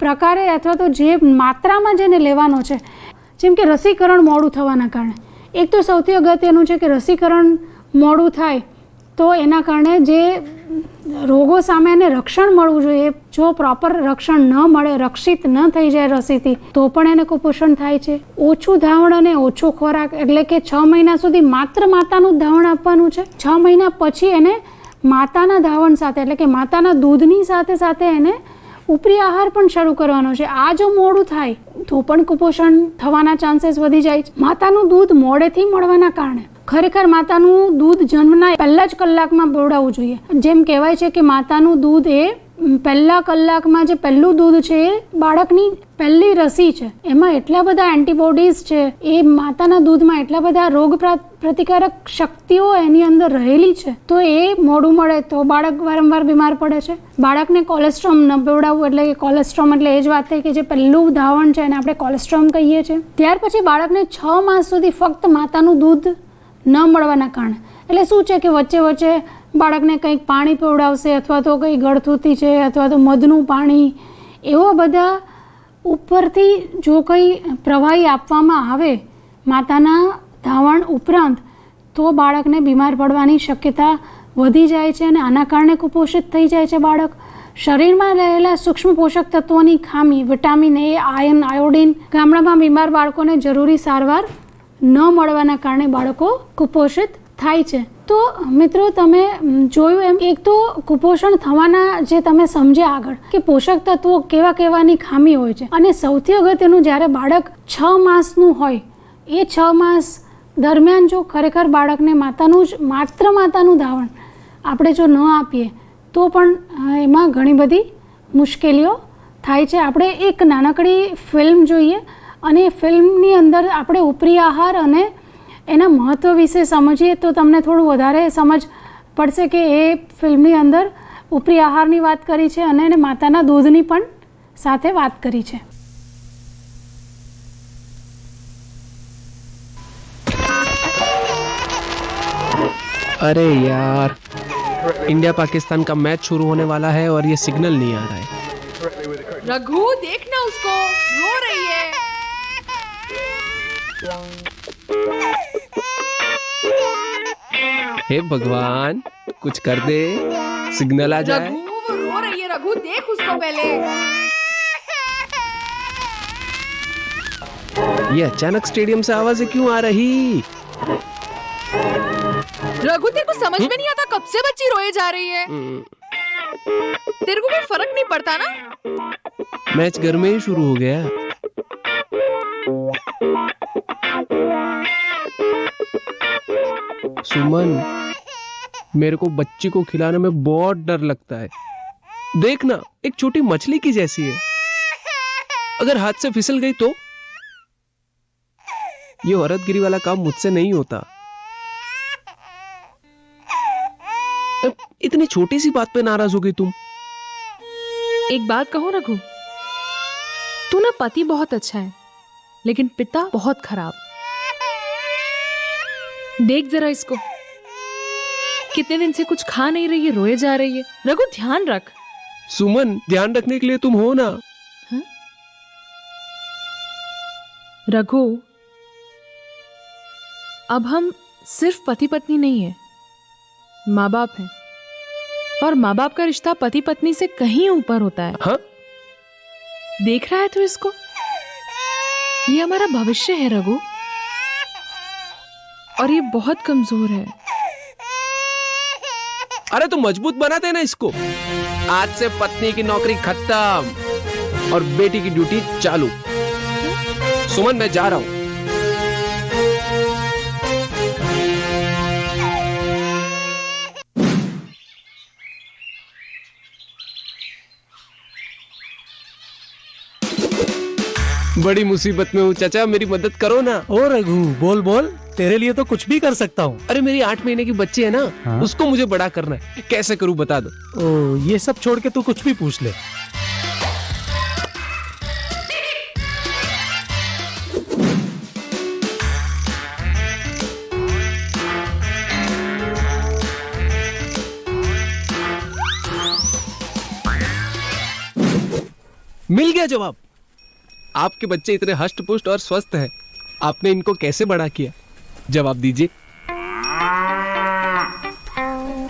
પ્રકારે અથવા તો જે માત્રામાં જેને લેવાનો છે, જેમ કે રસીકરણ મોડું થવાના કારણે, એક તો સૌથી અગત્યનું છે કે રસીકરણ મોડું થાય તો એના કારણે જે રોગો સામે એને રક્ષણ મળવું જોઈએ, જો પ્રોપર રક્ષણ ન મળે, રક્ષિત ન થઈ જાય રસીથી, તો પણ એને કુપોષણ થાય છે. ઓછું ધાવણ અને ઓછો ખોરાક, એટલે કે 6 મહિના સુધી માત્ર માતાનું ધાવણ આપવાનું છે. 6 મહિના પછી એને માતાના ધાવણ સાથે એટલે કે માતાના દૂધની સાથે સાથે એને ઉપરી આહાર પણ શરૂ કરવાનો છે. આ જો મોડું થાય તો પણ કુપોષણ થવાના ચાન્સીસ વધી જાય છે. માતાનું દૂધ મોડેથી મળવાના કારણે ખરેખર માતાનું દૂધ જન્મના પહેલા જ કલાકમાં પીવડાવવું જોઈએ. જેમ કહેવાય છે કે માતાનું દૂધ એ પહેલા કલાકમાં જે પહેલું દૂધ છે એ બાળકની પહેલી રસી છે, એમાં એટલા બધા એન્ટીબોડીઝ છે, એ માતાના દૂધમાં એટલા બધા રોગ પ્રતિકારક શક્તિઓ એની અંદર રહેલી છે, તો એ મોડું મળે તો બાળક વારંવાર બીમાર પડે છે. બાળકને કોલેસ્ટ્રોમ ન પીવડાવવું, એટલે કે કોલેસ્ટ્રોમ એટલે એ જ વાત થઈ કે જે પહેલું ધાવણ છે એને આપણે કોલેસ્ટ્રોમ કહીએ છીએ. ત્યાર પછી બાળકને 6 માસ સુધી ફક્ત માતાનું દૂધ ન મળવાના કારણે, એટલે શું છે કે વચ્ચે વચ્ચે બાળકને કંઈક પાણી પીવડાવશે, અથવા તો કંઈ ગળથૂથી છે, અથવા તો મધનું પાણી, એવા બધા ઉપરથી જો કંઈ પ્રવાહી આપવામાં આવે માતાના ધાવણ ઉપરાંત, તો બાળકને બીમાર પડવાની શક્યતા વધી જાય છે અને આના કારણે કુપોષિત થઈ જાય છે બાળક. શરીરમાં રહેલા સૂક્ષ્મ પોષક તત્વોની ખામી, વિટામિન એ, આયર્ન, આયોડિન, ગામડામાં બીમાર બાળકોને જરૂરી સારવાર ન મળવાના કારણે બાળકો કુપોષિત થાય છે. તો મિત્રો, તમે જોયું એમ, એક તો કુપોષણ થવાના જે તમે સમજ્યા આગળ કે પોષક તત્વો કેવા કેવાની ખામી હોય છે, અને સૌથી અગત્યનું, જ્યારે બાળક 6 માસનું હોય, એ 6 માસ દરમિયાન જો ખરેખર બાળકને માત્ર માતાનું ધાવણ આપણે જો ન આપીએ તો પણ એમાં ઘણી બધી મુશ્કેલીઓ થાય છે. આપણે એક નાનકડી ફિલ્મ જોઈએ, અને ફિલ્મની અંદર આપણે ઉપરી આહાર અને એના મહત્ત્વ વિશે સમજીએ તો તમને થોડું વધારે સમજ પડશે કે એ ફિલ્મની અંદર ઉપરી આહારની વાત કરી છે અને એને માતાના દૂધની પણ સાથે વાત કરી છે. अरे यार, इंडिया पाकिस्तान का मैच शुरू होने वाला है और ये सिग्नल नहीं आ रहा है. रघु, देखना उसको, रो रही है. हे भगवान, कुछ कर दे, सिग्नल आ जाए. रघु, वो रो रही है. रघु, देख उसको पहले. ये अचानक स्टेडियम से आवाजें क्यों आ रही? रघु, तेरे को समझ में नहीं आता कब से बच्ची रोए जा रही है? तेरे को कोई फर्क नहीं पड़ता ना? मैच घर में ही शुरू हो गया. सुमन, मेरे को बच्ची को खिलाने में बहुत डर लगता है. देखना, एक छोटी मछली की जैसी है. अगर हाथ से फिसल गई तो? ये औरतगिरी वाला काम मुझसे नहीं होता. इतनी छोटी सी बात पे नाराज हो गई तुम. एक बात कहूं रघु, तू ना पति बहुत अच्छा है, लेकिन पिता बहुत खराब. देख जरा इसको, कितने दिन से कुछ खा नहीं रही है, रोए जा रही है. रघु, ध्यान रख. सुमन, ध्यान रखने के लिए तुम हो ना. हा? रघु, अब हम सिर्फ पति पत्नी नहीं है, माँ बाप हैं. और माँ बाप का रिश्ता पति पत्नी से कहीं ऊपर होता है. हाँ? देख रहा है तू इसको? ये हमारा भविष्य है रघु, और ये बहुत कमजोर है. अरे तो मजबूत बनाते हैं ना इसको. आज से पत्नी की नौकरी खत्म और बेटी की ड्यूटी चालू. सुमन, मैं जा रहा हूं. बड़ी मुसीबत में हूँ चाचा, मेरी मदद करो ना. ओ रघु, बोल बोल, तेरे लिए तो कुछ भी कर सकता हूँ. अरे मेरी 8 महीने की बच्ची है ना, हाँ? उसको मुझे बड़ा करना है. कैसे करूँ बता दो. ओ, ये सब छोड़ के तू कुछ भी पूछ ले. मिल गया जवाब. आपके बच्चे इतने हष्ट पुष्ट और स्वस्थ हैं. आपने इनको कैसे बड़ा किया? जवाब दीजिए.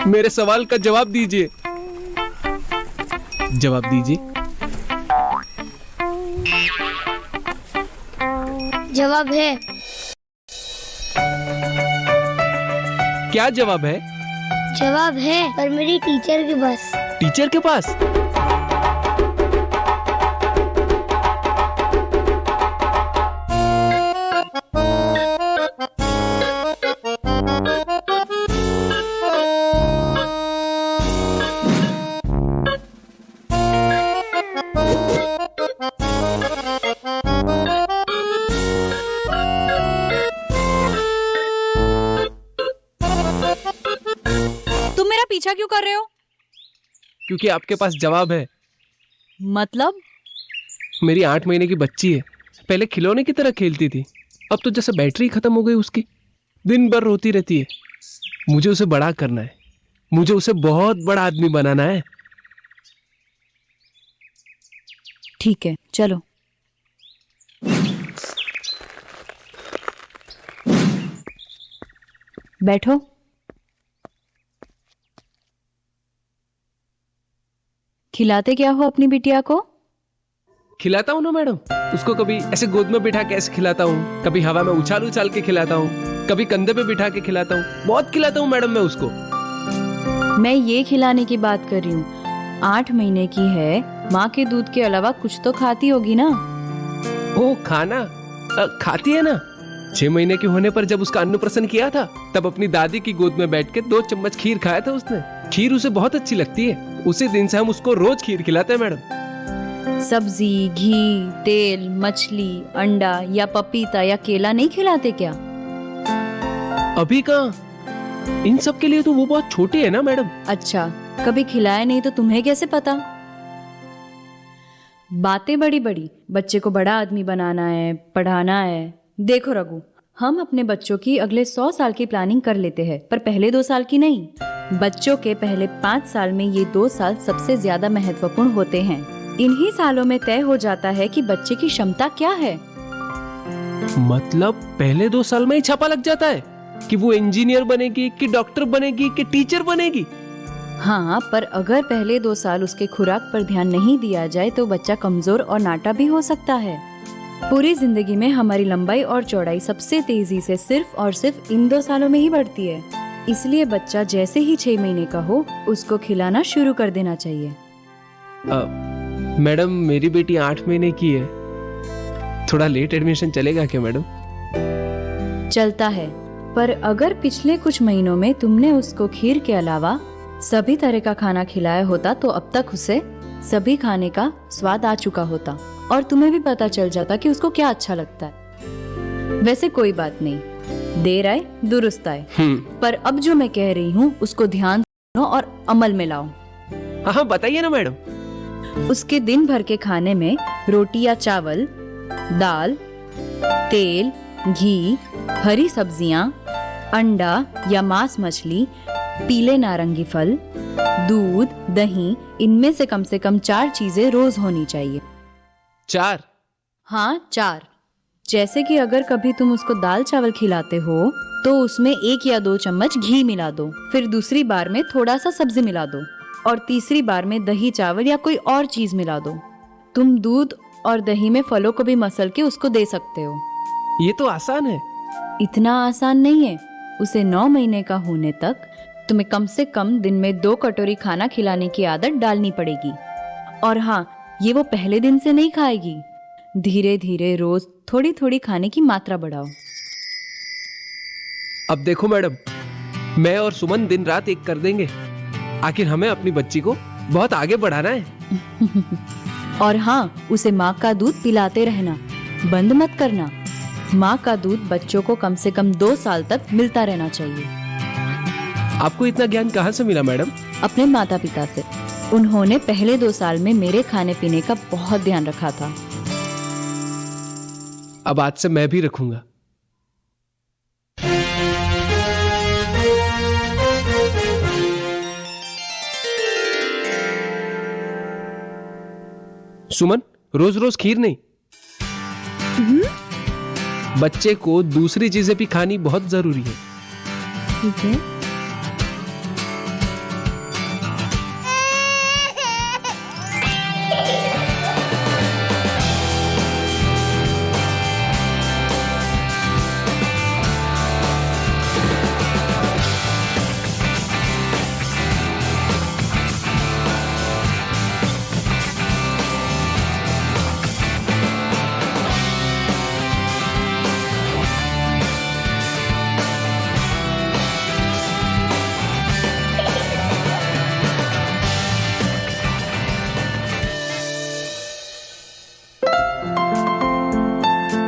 मेरे सवाल का जवाब दीजिए. जवाब दीजिए. जवाब है. क्या जवाब है? जवाब है, पर मेरी टीचर के पास. टीचर के पास? ऐसा क्यों कर रहे हो? क्योंकि आपके पास जवाब है। मतलब? मेरी 8 महीने की बच्ची है। पहले खिलौने की तरह खेलती थी, अब तो जैसे बैटरी खत्म हो गई उसकी, दिन भर रोती रहती है। मुझे उसे बड़ा करना है, मुझे उसे बहुत बड़ा आदमी बनाना है। ठीक है, चलो। बैठो। खिलाते क्या हो अपनी बिटिया को? खिलाता हूँ ना मैडम, उसको कभी ऐसे गोद में बिठा के ऐसे खिलाता हूँ, कभी हवा में उछाल उछाल के खिलाता हूँ, कभी कंधे पे बिठा के खिलाता हूँ। बहुत खिलाता हूँ मैडम मैं उसको। मैं ये खिलाने की बात कर रही हूँ। 8 महीने की है, माँ के दूध के अलावा कुछ तो खाती होगी ना? ओ खाना खाती है ना। 6 महीने के होने पर जब उसका अन्नप्राशन किया था, तब अपनी दादी की गोद में बैठ के 2 चम्मच खीर खाया था उसने। खीर उसे बहुत अच्छी लगती है। उसी दिन से हम उसको रोज खीर खिलाते हैं मैडम। सब्जी, घी, तेल, मछली, अंडा या पपीता या केला नहीं खिलाते क्या? अभी कहाँ, इन सब के लिए तो वो बहुत छोटी है ना मैडम। अच्छा, कभी खिलाया नहीं तो तुम्हें कैसे पता? बातें बड़ी बड़ी, बच्चे को बड़ा आदमी बनाना है, पढ़ाना है। देखो रघु, हम अपने बच्चों की अगले 100 साल की प्लानिंग कर लेते हैं, पर पहले 2 साल की नहीं। बच्चों के पहले 5 साल में ये 2 साल सबसे ज्यादा महत्वपूर्ण होते हैं। इन्हीं सालों में तय हो जाता है कि बच्चे की क्षमता क्या है। मतलब पहले 2 साल में ही छापा लग जाता है कि वो इंजीनियर बनेगी, कि डॉक्टर बनेगी, कि टीचर बनेगी। हाँ, पर अगर पहले 2 साल उसके खुराक पर ध्यान नहीं दिया जाए तो बच्चा कमजोर और नाटा भी हो सकता है। पूरी जिंदगी में हमारी लंबाई और चौड़ाई सबसे तेजी से सिर्फ और सिर्फ इन 2 सालों में ही बढ़ती है। इसलिए बच्चा जैसे ही 6 महीने का हो, उसको खिलाना शुरू कर देना चाहिए। मैडम, मेरी बेटी 8 महीने की है, थोड़ा लेट एडमिशन चलेगा क्या मैडम? चलता है, पर अगर पिछले कुछ महीनों में तुमने उसको खीर के अलावा सभी तरह का खाना खिलाया होता तो अब तक उसे सभी खाने का स्वाद आ चुका होता और तुम्हें भी पता चल जाता कि उसको क्या अच्छा लगता है। वैसे कोई बात नहीं, देर आए दुरुस्त आए। पर अब जो मैं कह रही हूँ उसको ध्यान से सुनो और अमल में लाओ। हाँ, बताइए ना मैडम। उसके दिन भर के खाने में रोटी या चावल, दाल, तेल, घी, हरी सब्जियां, अंडा या मांस मछली, पीले नारंगी फल, दूध, दही, इनमें से कम 4 चीजें रोज होनी चाहिए। 4? हाँ, 4। जैसे कि अगर कभी तुम उसको दाल चावल खिलाते हो तो उसमें 1 या 2 चम्मच घी मिला दो, फिर दूसरी बार में थोड़ा सा सब्जी मिला दो और तीसरी बार में दही चावल या कोई और चीज मिला दो। तुम दूध और दही में फलों को भी मसल के उसको दे सकते हो। ये तो आसान है। इतना आसान नहीं है। उसे 9 महीने का होने तक तुम्हें कम से कम दिन में 2 कटोरी खाना खिलाने की आदत डालनी पड़ेगी। और हाँ, ये वो पहले दिन से नहीं खाएगी। धीरे धीरे रोज थोड़ी थोड़ी खाने की मात्रा बढ़ाओ। अब देखो मैडम, मैं और सुमन दिन रात एक कर देंगे। आखिर हमें अपनी बच्ची को बहुत आगे बढ़ाना है। और हाँ, उसे माँ का दूध पिलाते रहना, बंद मत करना। माँ का दूध बच्चों को कम से कम 2 साल तक मिलता रहना चाहिए। आपको इतना ज्ञान कहाँ से मिला मैडम? अपने माता पिता से। उन्होंने पहले 2 साल में मेरे खाने पीने का बहुत ध्यान रखा था। अब आज से मैं भी रखूंगा। सुमन, रोज रोज खीर नहीं। बच्चे को दूसरी चीजें भी खानी बहुत जरूरी है। ठीक है।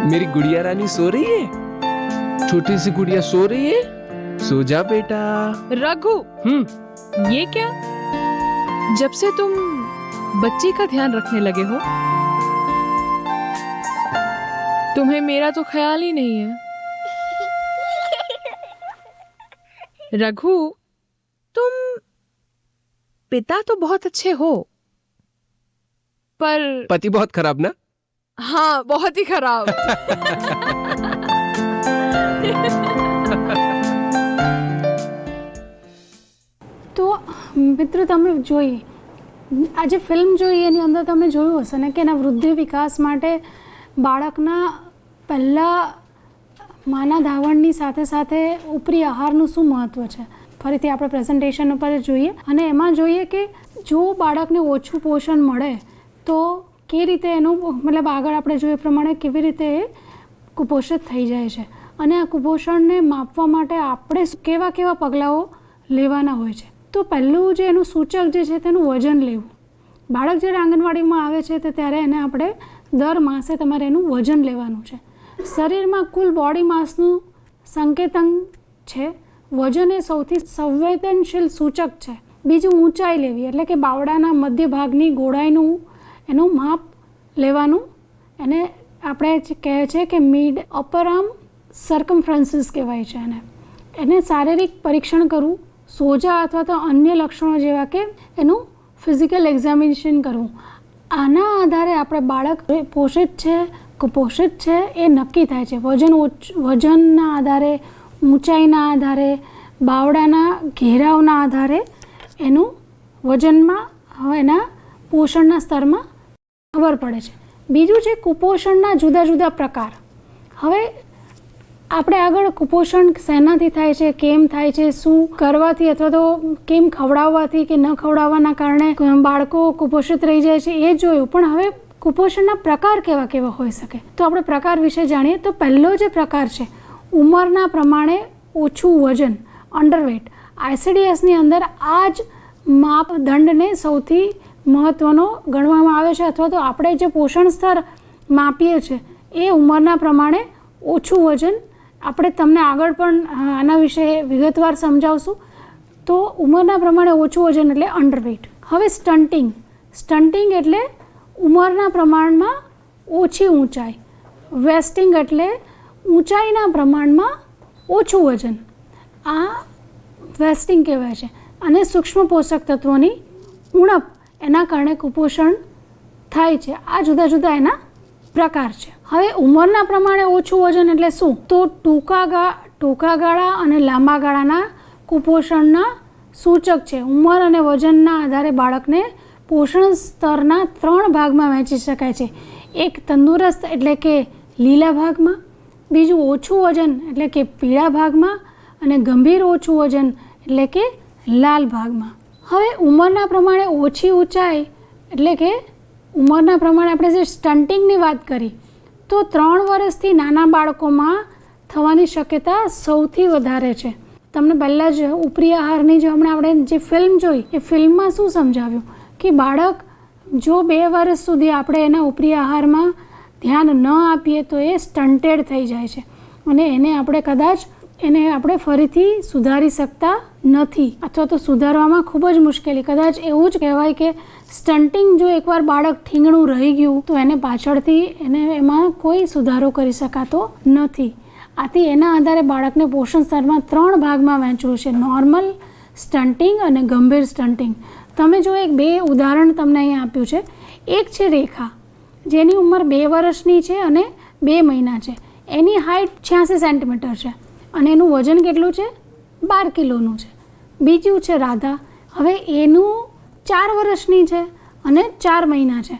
मेरी गुड़िया रानी सो रही है। छोटी सी गुड़िया सो रही है। सो जा बेटा। रघु, ये क्या? जब से तुम बच्ची का ध्यान रखने लगे हो तुम्हें मेरा तो ख्याल ही नहीं है। रघु, तुम पिता तो बहुत अच्छे हो पर पति बहुत खराब ना? हाँ, बहुत ही खराब। તો મિત્રો તમે જોઈએ આજે ફિલ્મ જોઈ એની અંદર તમે જોયું હશે ને કે એના વૃદ્ધિ વિકાસ માટે બાળકના પહેલાં માના ધાવણની સાથે સાથે ઉપરી આહારનું શું મહત્ત્વ છે ફરીથી આપણે પ્રેઝન્ટેશન ઉપર જોઈએ અને એમાં જોઈએ કે જો બાળકને ઓછું પોષણ મળે તો કઈ રીતે એનું મતલબ આગળ આપણે જોઈએ પ્રમાણે કેવી રીતે એ કુપોષિત થઈ જાય છે અને આ કુપોષણને માપવા માટે આપણે કેવા કેવા પગલાઓ લેવાના હોય છે. તો પહેલું જે એનું સૂચક જે છે તેનું વજન લેવું. બાળક જ્યારે આંગણવાડીમાં આવે છે તો ત્યારે એને આપણે દર માસે તમારે એનું વજન લેવાનું છે. શરીરમાં કુલ બોડી માસનું સંકેતન છે. વજન એ સૌથી સંવેદનશીલ સૂચક છે. બીજું ઊંચાઈ લેવી એટલે કે બાવડાના મધ્ય ભાગની ગોળાઈનું એનું માપ લેવાનું. એને આપણે કહે છે કે મિડ અપર આર્મ સર્કમફરન્સીસ કહેવાય છે એને શારીરિક પરીક્ષણ કરવું. સોજા અથવા તો અન્ય લક્ષણો જેવા કે એનું ફિઝિકલ એક્ઝામિનેશન કરવું. આના આધારે આપણે બાળક પોષિત છે કુપોષિત છે એ નક્કી થાય છે. વજનના આધારે, ઊંચાઈના આધારે, બાવડાના ઘેરાવના આધારે એનું વજનમાં એના પોષણના સ્તરમાં ખબર પડે છે. બીજું છે કુપોષણના જુદા જુદા પ્રકાર. હવે આપણે આગળ કુપોષણ શેનાથી થાય છે, કેમ થાય છે, શું કરવાથી અથવા તો કેમ ખવડાવવાથી કે ન ખવડાવવાના કારણે બાળકો કુપોષિત રહી જાય છે એ જોયું. પણ હવે કુપોષણના પ્રકાર કેવા કેવા હોઈ શકે તો આપણે પ્રકાર વિશે જાણીએ. તો પહેલો જે પ્રકાર છે ઉંમરના પ્રમાણે ઓછું વજન, અંડરવેટ. ICDSની અંદર આ જ માપદંડને સૌથી મહત્ત્વનો ગણવામાં આવે છે અથવા તો આપણે જે પોષણ સ્તર માપીએ છીએ એ ઉંમરના પ્રમાણે ઓછું વજન. આપણે તમને આગળ પણ આના વિશે વિગતવાર સમજાવશું. તો ઉંમરના પ્રમાણે ઓછું વજન એટલે અંડરવેટ. હવે સ્ટન્ટિંગ એટલે ઉંમરના પ્રમાણમાં ઓછી ઊંચાઈ. વેસ્ટિંગ એટલે ઊંચાઈના પ્રમાણમાં ઓછું વજન. આ વેસ્ટિંગ કહેવાય છે. અને સૂક્ષ્મ પોષક તત્વોની ઉણપ એના કારણે કુપોષણ થાય છે. આ જુદા જુદા એના પ્રકાર છે. હવે ઉંમરના પ્રમાણે ઓછું વજન એટલે શું? તો ટૂંકા ગાળા અને લાંબા ગાળાના કુપોષણના સૂચક છે. ઉંમર અને વજનના આધારે બાળકને પોષણ સ્તરના 3 ભાગમાં વહેંચી શકાય છે. એક તંદુરસ્ત એટલે કે લીલા ભાગમાં, બીજું ઓછું વજન એટલે કે પીળા ભાગમાં અને ગંભીર ઓછું વજન એટલે કે લાલ ભાગમાં. હવે ઉંમરના પ્રમાણે ઓછી ઊંચાઈ એટલે કે ઉંમરના પ્રમાણે આપણે જે સ્ટન્ટિંગની વાત કરી તો 3 વર્ષથી નાના બાળકોમાં થવાની શક્યતા સૌથી વધારે છે. તમને પહેલાં જ ઉપરી આહારની જે હમણાં આપણે જે ફિલ્મ જોઈ એ ફિલ્મમાં શું સમજાવ્યું કે બાળક જો 2 વર્ષ સુધી આપણે એના ઉપરી આહારમાં ધ્યાન ન આપીએ તો એ સ્ટન્ટેડ થઈ જાય છે અને એને આપણે ફરીથી સુધારી શકતા નથી અથવા તો સુધારવામાં ખૂબ જ મુશ્કેલી. કદાચ એવું જ કહેવાય કે સ્ટન્ટિંગ જો એકવાર બાળક ઠીંગણું રહી ગયું તો એને પાછળથી એમાં કોઈ સુધારો કરી શકાતો નથી. આથી એના આધારે બાળકને પોષણ સ્તરમાં 3 ભાગમાં વહેંચવું છે: નોર્મલ સ્ટન્ટિંગ અને ગંભીર સ્ટન્ટિંગ. તમે જો 2 ઉદાહરણ તમને અહીંયા આપ્યું છે. એક છે રેખા, જેની ઉંમર 2 વર્ષની છે અને 2 મહિના છે. એની હાઇટ 86 સેન્ટીમીટર છે અને એનું વજન કેટલું છે? 12 કિલોનું છે. બીજું છે રાધા. હવે એનું 4 વર્ષની છે અને 4 મહિના છે.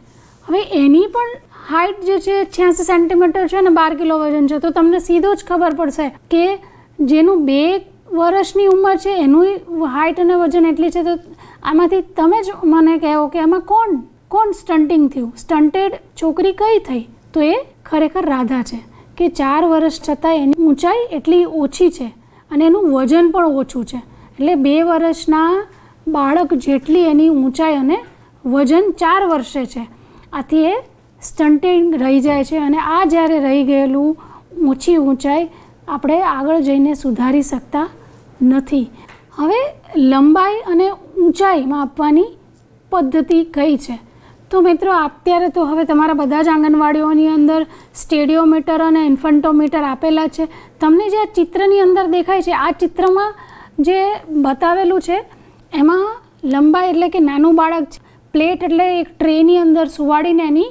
હવે એની પણ હાઇટ જે છે 86 સેન્ટીમીટર છે અને 12 કિલો વજન છે. તો તમને સીધો જ ખબર પડશે કે જેનું 2 વર્ષની ઉંમર છે એનું હાઇટ અને વજન એટલી છે. તો આમાંથી તમે જ મને કહો કે આમાં કોણ સ્ટન્ટિંગ થયું? સ્ટન્ટેડ છોકરી કઈ થઈ? તો એ ખરેખર રાધા છે કે 4 વર્ષ છતાં એની ઊંચાઈ એટલી ઓછી છે અને એનું વજન પણ ઓછું છે. એટલે 2 વર્ષના બાળક જેટલી એની ઊંચાઈ અને વજન 4 વર્ષે છે. આથી એ સ્ટન્ટેડ રહી જાય છે અને આ જ્યારે રહી ગયેલું ઓછી ઊંચાઈ આપણે આગળ જઈને સુધારી શકતા નથી. હવે લંબાઈ અને ઊંચાઈ માપવાની પદ્ધતિ કઈ છે? તો મિત્રો અત્યારે તો હવે તમારા બધા જ આંગણવાડીઓની અંદર સ્ટેડિયોમીટર અને ઇન્ફન્ટોમીટર આપેલા છે. તમને જે આ ચિત્રની અંદર દેખાય છે, આ ચિત્રમાં જે બતાવેલું છે એમાં લંબાઈ એટલે કે નાનું બાળક છે, પ્લેટ એટલે એક ટ્રેની અંદર સુવાડીને એની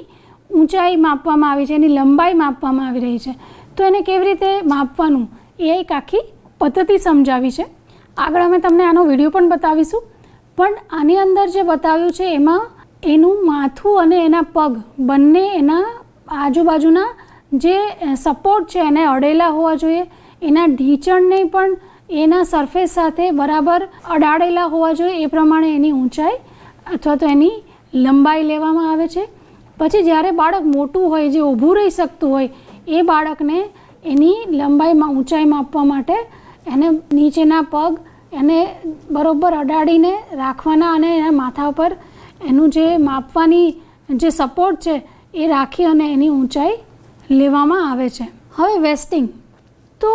ઊંચાઈ માપવામાં આવી છે, એની લંબાઈ માપવામાં આવી રહી છે. તો એને કેવી રીતે માપવાનું એ એક આખી પદ્ધતિ સમજાવી છે. આગળ અમે તમને આનો વિડીયો પણ બતાવીશું. પણ આની અંદર જે બતાવ્યું છે એમાં એનું માથું અને એના પગ બંને એના આજુબાજુના જે સપોર્ટ છે એને અડેલા હોવા જોઈએ. એના ઢીંચણને પણ એના સરફેસ સાથે બરાબર અડાડેલા હોવા જોઈએ. એ પ્રમાણે એની ઊંચાઈ અથવા તો એની લંબાઈ લેવામાં આવે છે. પછી જ્યારે બાળક મોટું હોય, જે ઊભું રહી શકતું હોય, એ બાળકને એની લંબાઈમાં ઊંચાઈ માપવા માટે એને નીચેના પગ એને બરાબર અડાડીને રાખવાના અને એના માથા પર એનું જે માપવાની જે સપોર્ટ છે એ રાખી અને એની ઊંચાઈ લેવામાં આવે છે. હવે વેસ્ટિંગ. તો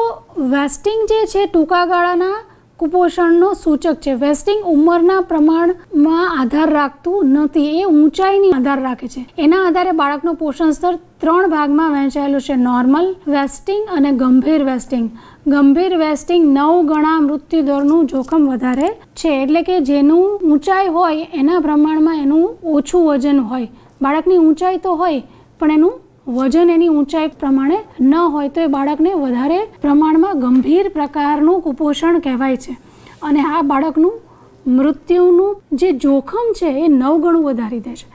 વેસ્ટિંગ જે છે ટૂંકા ગાળાના કુપોષણનો સૂચક છે. વેસ્ટિંગ ઉંમરના પ્રમાણમાં આધાર રાખતું નથી, એ ઊંચાઈની આધાર રાખે છે. એના આધારે બાળકનું પોષણ સ્તર 3 ભાગમાં વહેંચાયેલું છે: નોર્મલ વેસ્ટિંગ અને ગંભીર વેસ્ટિંગ. ગંભીર વેસ્ટિંગ 9 ગણા મૃત્યુદરનું જોખમ વધારે છે. એટલે કે જેનું ઊંચાઈ હોય એના પ્રમાણમાં એનું ઓછું વજન હોય. બાળકની ઊંચાઈ તો હોય પણ એનું વજન એની ઊંચાઈ પ્રમાણે ન હોય તો એ બાળકને વધારે પ્રમાણમાં ગંભીર પ્રકારનું કુપોષણ કહેવાય છે. અને આ બાળકનું મૃત્યુનું જે જોખમ છે એ 9 ગણું વધારી દે છે.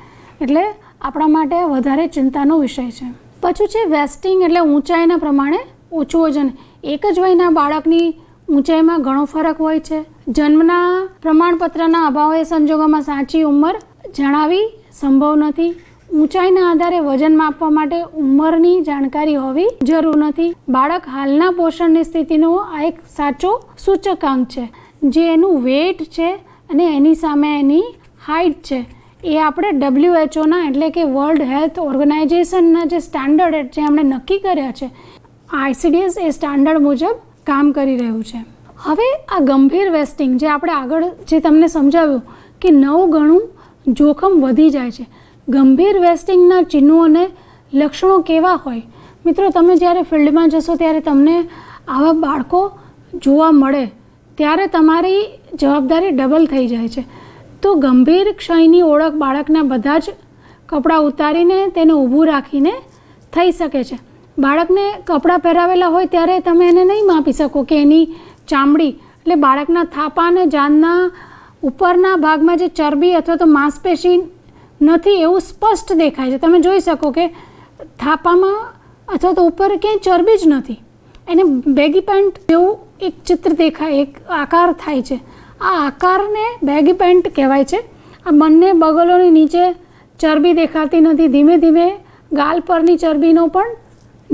એટલે આપણા માટે વધારે ચિંતાનો વિષય છે. પછી છે વેસ્ટિંગ એટલે ઊંચાઈના પ્રમાણે ઓછું વજન. એક જ વયના બાળકની ઊંચાઈમાં ઘણો ફરક હોય છે. જન્મના પ્રમાણપત્રના અભાવે સંજોગોમાં સાચી ઉંમર જણાવી સંભવ નથી. ઊંચાઈના આધારે વજન માપવા માટે ઉંમરની જાણકારી હોવી જરૂર નથી. બાળક હાલના પોષણની સ્થિતિનો આ એક સાચો સૂચકાંક છે. જે એનું વેઇટ છે અને એની સામે એની હાઇટ છે એ આપણે WHO એટલે કે વર્લ્ડ હેલ્થ ઓર્ગેનાઇઝેશનના જે સ્ટાન્ડર્ડ જે એમણે નક્કી કર્યા છે, ICDS એ સ્ટાન્ડર્ડ મુજબ કામ કરી રહ્યું છે. હવે આ ગંભીર વેસ્ટિંગ જે આપણે આગળ જે તમને સમજાવ્યું કે 9 ગણું જોખમ વધી જાય છે. ગંભીર વેસ્ટિંગના ચિહ્નો અને લક્ષણો કેવા હોય? મિત્રો, તમે જ્યારે ફિલ્ડમાં જશો ત્યારે તમને આવા બાળકો જોવા મળે ત્યારે તમારી જવાબદારી ડબલ થઈ જાય છે. તો ગંભીર ક્ષયની ઓળખ બાળકના બધા જ કપડાં ઉતારીને તેને ઊભું રાખીને થઈ શકે છે. બાળકને કપડાં પહેરાવેલા હોય ત્યારે તમે એને નહીં માપી શકો કે એની ચામડી એટલે બાળકના થાપા અને જાનના ઉપરના ભાગમાં જે ચરબી અથવા તો માંસપેશી નથી એવું સ્પષ્ટ દેખાય છે. તમે જોઈ શકો કે થાપામાં અથવા તો ઉપર ક્યાંય ચરબી જ નથી. એને બેગી પેન્ટ જેવું એક ચિત્ર દેખાય, એક આકાર થાય છે. આ આકારને બેગી પેન્ટ કહેવાય છે. આ બંને બગલોની નીચે ચરબી દેખાતી નથી. ધીમે ધીમે ગાલ પરની ચરબીનો પણ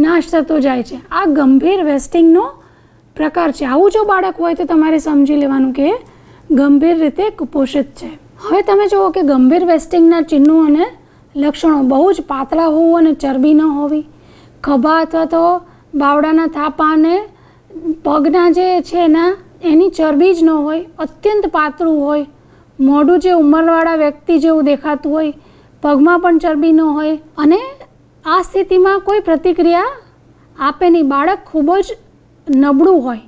નાશ થતો જાય છે. આ ગંભીર વેસ્ટિંગનો પ્રકાર છે. આવું જો બાળક હોય તો તમારે સમજી લેવાનું કે ગંભીર રીતે કુપોષિત છે. હવે તમે જુઓ કે ગંભીર વેસ્ટિંગના ચિહ્નો અને લક્ષણો: બહુ જ પાતળા હોવું અને ચરબી ન હોવી, ખભા અથવા તો બાવડાના થાપા અને પગના જે છે એની ચરબી જ ન હોય, અત્યંત પાતળું હોય, મોઢું જે ઉંમરવાળા વ્યક્તિ જેવું દેખાતું હોય, પગમાં પણ ચરબી ન હોય અને આ સ્થિતિમાં કોઈ પ્રતિક્રિયા આપે નહીં, બાળક ખૂબ જ નબળું હોય.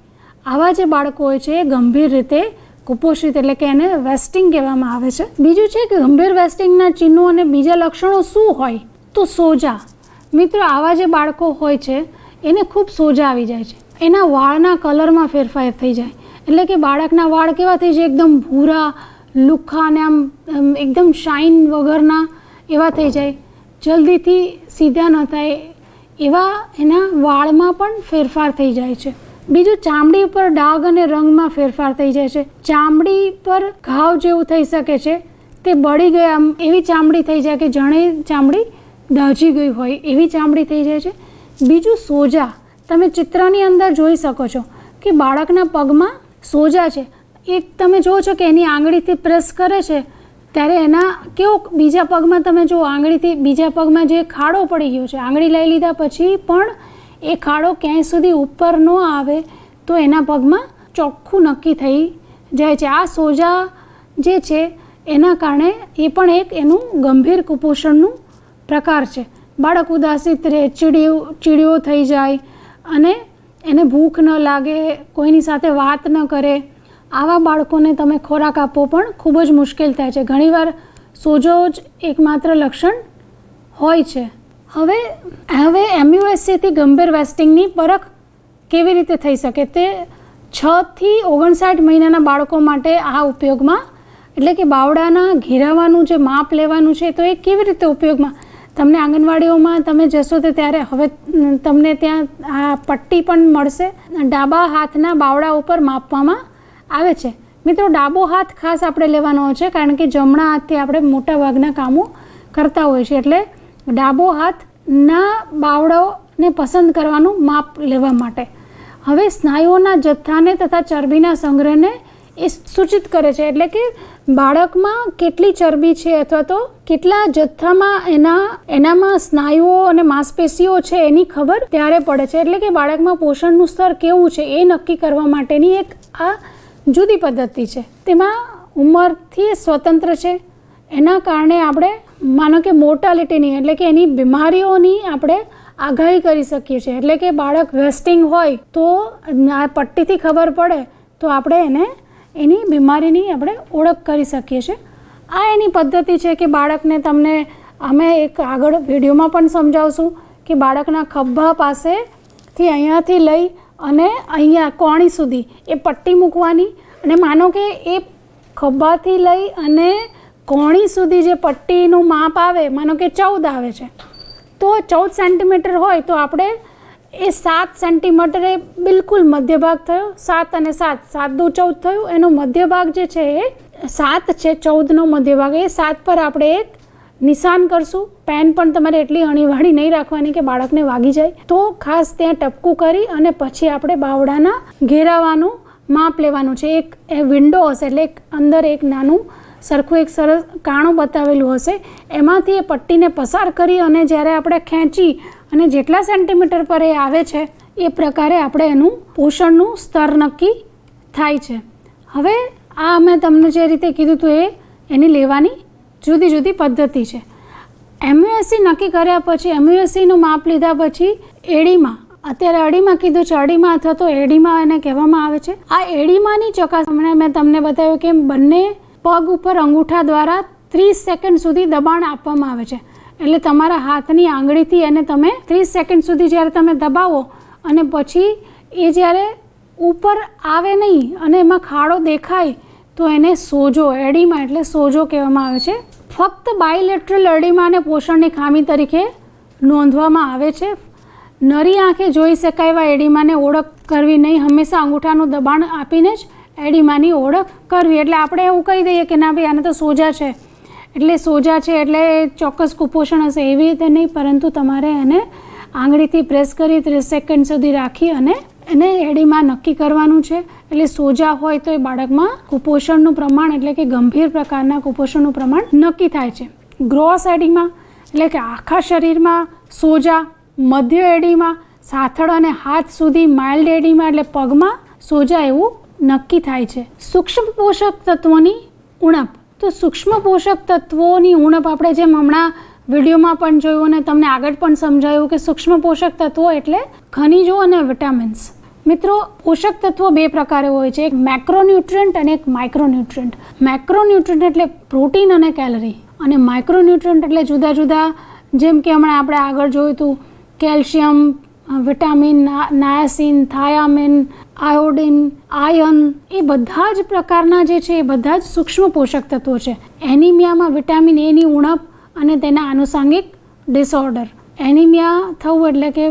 આવા જે બાળકો હોય છે એ ગંભીર રીતે કુપોષિત એટલે કે એને વેસ્ટિંગ કહેવામાં આવે છે. બીજું છે કે ગંભીર વેસ્ટિંગના ચિહ્નો અને બીજા લક્ષણો શું હોય? તો સોજા. મિત્રો, આવા જે બાળકો હોય છે એને ખૂબ સોજા આવી જાય છે. એના વાળના કલરમાં ફેરફાર થઈ જાય એટલે કે બાળકના વાળ કેવા થઈ જાય? એકદમ ભૂરા, લુખ્ખા અને આમ એકદમ શાઇન વગરના એવા થઈ જાય. જલ્દીથી સીધા ન થાય એવા એના વાળમાં પણ ફેરફાર થઈ જાય છે. બીજું, ચામડી ઉપર ડાઘ અને રંગમાં ફેરફાર થઈ જાય છે. ચામડી પર ઘાવ જેવું થઈ શકે છે. તે બળી ગયા એવી ચામડી થઈ જાય કે જાણે ચામડી દાઝી ગઈ હોય એવી ચામડી થઈ જાય છે. બીજું, સોજા. તમે ચિત્રની અંદર જોઈ શકો છો કે બાળકના પગમાં સોજા છે. એક તમે જુઓ છો કે એની આંગળીથી પ્રેસ કરે છે ત્યારે એના કેવો બીજા પગમાં તમે જુઓ આંગળીથી બીજા પગમાં જે ખાડો પડી ગયો છે, આંગળી લઈ લીધા પછી પણ એ ખાડો ક્યાંય સુધી ઉપર ન આવે તો એના પગમાં ચોખ્ખું નક્કી થઈ જાય છે. આ સોજા જે છે એના કારણે એ પણ એક એનું ગંભીર કુપોષણનું પ્રકાર છે. બાળક ઉદાસીત રહે, ચીડિયો થઈ જાય અને એને ભૂખ ન લાગે, કોઈની સાથે વાત ન કરે, આવા બાળકોને તમે ખોરાક આપવો પણ ખૂબ જ મુશ્કેલ થાય છે. ઘણીવાર સોજો જ એકમાત્ર લક્ષણ હોય છે. હવે MUSCથી ગંભીર વેસ્ટિંગની પરખ કેવી રીતે થઈ શકે? તે 6 થી 59 મહિનાના બાળકો માટે આ ઉપયોગમાં, એટલે કે બાવડાના ઘેરાવાનું જે માપ લેવાનું છે તો એ કેવી રીતે ઉપયોગમાં? તમને આંગણવાડીઓમાં તમે જશો તો ત્યારે હવે તમને ત્યાં આ પટ્ટી પણ મળશે. ડાબા હાથના બાવડા ઉપર માપવામાં આવે છે. મિત્રો, ડાબો હાથ ખાસ આપણે લેવાનો હોય છે, કારણ કે જમણા હાથથી આપણે મોટા ભાગના કામો કરતા હોઈએ છીએ. એટલે ડાબો હાથના બાવડાઓને પસંદ કરવાનું માપ લેવા માટે. હવે સ્નાયુઓના જથ્થાને તથા ચરબીના સંગ્રહને એ સૂચિત કરે છે. એટલે કે બાળકમાં કેટલી ચરબી છે અથવા તો કેટલા જથ્થામાં એનામાં સ્નાયુઓ અને માંસપેશીઓ છે એની ખબર ત્યારે પડે છે. એટલે કે બાળકમાં પોષણનું સ્તર કેવું છે એ નક્કી કરવા માટેની એક આ જુદી પદ્ધતિ છે. તેમાં ઉંમરથી સ્વતંત્ર છે. એના કારણે આપણે માનો કે મોર્ટાલિટીની, એટલે કે એની બીમારીઓની આપણે આગાહી કરી શકીએ છીએ. એટલે કે બાળક વેસ્ટિંગ હોય તો આ પટ્ટીથી ખબર પડે તો આપણે એની બીમારીની આપણે ઓળખ કરી શકીએ છીએ. આ એની પદ્ધતિ છે કે બાળકને અમે એક આગળ વિડીયોમાં પણ સમજાવશું કે બાળકના ખભા પાસેથી અહીંયાથી લઈ અને અહીંયા કોણી સુધી એ પટ્ટી મૂકવાની, અને માનો કે એ ખભાથી લઈ અને કોણી સુધી જે પટ્ટીનું માપ આવે, માનો કે 14 આવે છે, તો 14 સેન્ટીમીટર હોય તો આપણે એ 7 સેન્ટીમીટર એ બિલકુલ મધ્ય ભાગ થયો. 7 અને 7, 7 દુ 14 થયું. એનો મધ્ય ભાગ જે છે એ 7 છે, 14નો મધ્ય ભાગ. એ 7 પર આપણે એક નિશાન કરશું. પેન પણ તમારે એટલી અણીવાળી નહીં રાખવાની કે બાળકને વાગી જાય. તો ખાસ ત્યાં ટપકું કરી અને પછી આપણે બાવડાના ઘેરાવાનું માપ લેવાનું છે. એક વિન્ડો હશે, એટલે અંદર એક નાનું સરખું એક સરસ કાણું બતાવેલું હશે. એમાંથી એ પટ્ટીને પસાર કરી અને જ્યારે આપણે ખેંચી અને જેટલા સેન્ટીમીટર પર એ આવે છે એ પ્રકારે આપણે એનું પોષણનું સ્તર નક્કી થાય છે. હવે આ મેં તમને જે રીતે કીધું હતું એની લેવાની જુદી જુદી પદ્ધતિ છે. MUSC નક્કી કર્યા પછી, MUSCનું માપ લીધા પછી એડીમાં, અત્યારે અડીમાં કીધું છે, અડીમાં અથવા તો એડીમાં એને કહેવામાં આવે છે. આ એડીમાંની ચકાસણી મેં તમને બતાવ્યું કે બંને પગ ઉપર અંગૂઠા દ્વારા 30 સેકન્ડ સુધી દબાણ આપવામાં આવે છે. એટલે તમારા હાથની આંગળીથી એને તમે 30 સેકન્ડ સુધી જ્યારે તમે દબાવો અને પછી એ જ્યારે ઉપર આવે નહીં અને એમાં ખાડો દેખાય તો એને સોજો, એડીમા એટલે સોજો કહેવામાં આવે છે. ફક્ત બાયલેટરલ એડીમાને પોષણની ખામી તરીકે નોંધવામાં આવે છે. નરી આંખે જોઈ શકાય એવા એડીમાને ઓળખ કરવી નહીં. હંમેશા અંગૂઠાનું દબાણ આપીને જ એડીમાની ઓળખ કરવી. એટલે આપણે એવું કહી દઈએ કે ના ભાઈ આને તો સોજા છે, એટલે સોજા છે એટલે ચોક્કસ કુપોષણ હશે, એવી રીતે નહીં. પરંતુ તમારે એને આંગળીથી પ્રેસ કરી 30 સેકન્ડ સુધી રાખી અને એને એડીમાં નક્કી કરવાનું છે. એટલે સોજા હોય તો એ બાળકમાં કુપોષણનું પ્રમાણ, એટલે કે ગંભીર પ્રકારના કુપોષણનું પ્રમાણ નક્કી થાય છે. ગ્રોસ એડીમાં એટલે કે આખા શરીરમાં સોજા, મધ્ય એડીમાં સાથળ અને હાથ સુધી માઇલ્ડ એડીમાં એટલે પગમાં સોજા એવું નક્કી થાય છે. સૂક્ષ્મ પોષક તત્વોની ઉણપ. તો સૂક્ષ્મ પોષક તત્વોની ઉણપ આપણે જેમ હમણાં વિડીયોમાં પણ જોયું અને તમને આગળ પણ સમજાયું કે સૂક્ષ્મ પોષક તત્વો એટલે ખનિજો અને વિટામિન્સ. મિત્રો, પોષક તત્વો 2 પ્રકારે હોય છે, એક મેક્રોન્યુટ્રન્ટ અને એક માઇક્રોન્યુટ્રન્ટ. મેક્રોન્યુટ્રન્ટ એટલે પ્રોટીન અને કેલરી, અને માઇક્રોન્યુટ્રન્ટ એટલે જુદા જુદા, જેમ કે હમણાં આપણે આગળ જોયું હતું calcium, vitamin, niacin, thiamine, iodine, iron, એ બધા જ પ્રકારના જે છે એ બધા જ સૂક્ષ્મ પોષક તત્વો છે. એનિમિયામાં વિટામિન એની ઉણપ અને તેના આનુષંગિક ડિસઓર્ડર. એનિમિયા થવું એટલે કે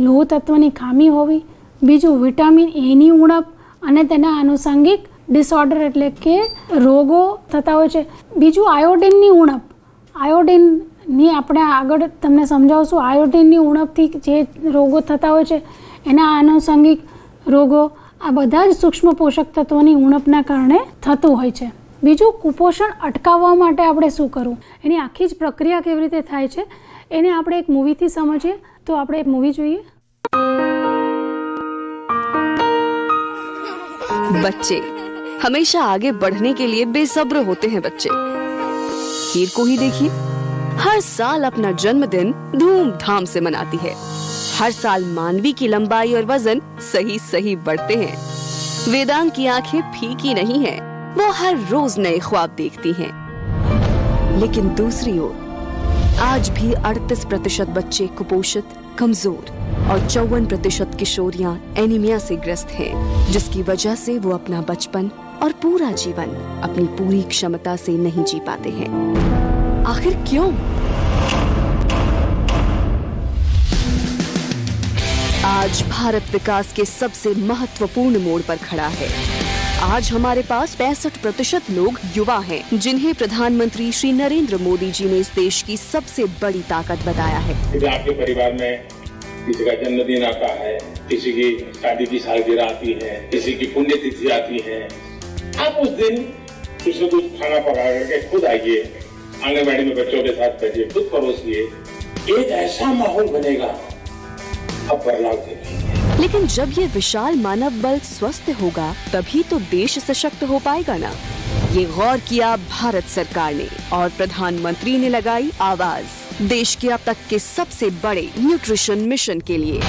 લોહ તત્વની ખામી હોવી. બીજું વિટામિન એની ઉણપ અને તેના આનુષંગિક ડિસઓર્ડર એટલે કે રોગો થતા હોય છે. બીજું આયોડિનની ઉણપ. આયોડિનની આપણે આગળ તમને સમજાવશું. આયોડિનની ઉણપથી જે રોગો થતા હોય છે એના આનુષંગિક રોગો, આ બધા જ સૂક્ષ્મ પોષક તત્વોની ઉણપના કારણે થતું હોય છે. બીજું, કુપોષણ અટકાવવા માટે આપણે શું કરવું, એની આખી જ પ્રક્રિયા કેવી રીતે થાય છે એને આપણે એક મૂવીથી સમજીએ. તો આપણે એક મૂવી જોઈએ. बच्चे हमेशा आगे बढ़ने के लिए बेसब्र होते हैं बच्चे। हीर को ही देखिए, हर साल अपना जन्मदिन धूमधाम से मनाती है। हर साल मानवी की लंबाई और वजन सही सही बढ़ते हैं। वेदांग की आंखें फीकी नहीं है, वो हर रोज नए ख्वाब देखती हैं। लेकिन दूसरी ओर आज भी 38% बच्चे कुपोषित, कमजोर और 54% किशोरियां एनीमिया से ग्रस्त हैं, जिसकी वजह से वो अपना बचपन और पूरा जीवन अपनी पूरी क्षमता से नहीं जी पाते हैं। आखिर क्यों? आज भारत विकास के सबसे महत्वपूर्ण मोड़ पर खड़ा है। आज हमारे पास 65% लोग युवा हैं, जिन्हें प्रधानमंत्री श्री नरेंद्र मोदी जी ने इस देश की सबसे बड़ी ताकत बताया है। आपके परिवार में किसी का जन्मदिन आता है, किसी की शादी की सालगिरह आती है, किसी की पुण्यतिथि आती है, आप उस दिन कुछ न कुछ खाना पका करके खुद आइए, आंगनबाड़ी में बच्चों के साथ बैठिए, खुद परोसिए। एक ऐसा माहौल बनेगा, अब बदलाव देखेंगे। लेकिन जब ये विशाल मानव बल स्वस्थ होगा, तभी तो देश सशक्त हो पाएगा ना। ये गौर किया भारत सरकार ने और प्रधानमंत्री ने लगाई आवाज देश के अब तक के सबसे बड़े न्यूट्रिशन मिशन के लिए,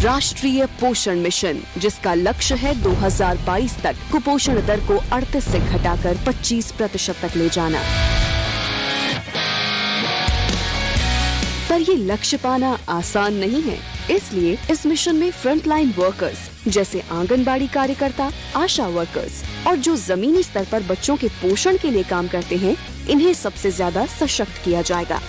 राष्ट्रीय पोषण मिशन, जिसका लक्ष्य है 2022 तक कुपोषण दर को 38 से घटाकर 25% तक ले जाना। पर ये लक्ष्य पाना आसान नहीं है, इसलिए इस मिशन में फ्रंटलाइन वर्कर्स जैसे आंगनबाड़ी कार्यकर्ता, आशा वर्कर्स और जो जमीनी स्तर पर बच्चों के पोषण के लिए काम करते हैं, इन्हें सबसे ज्यादा सशक्त किया जाएगा,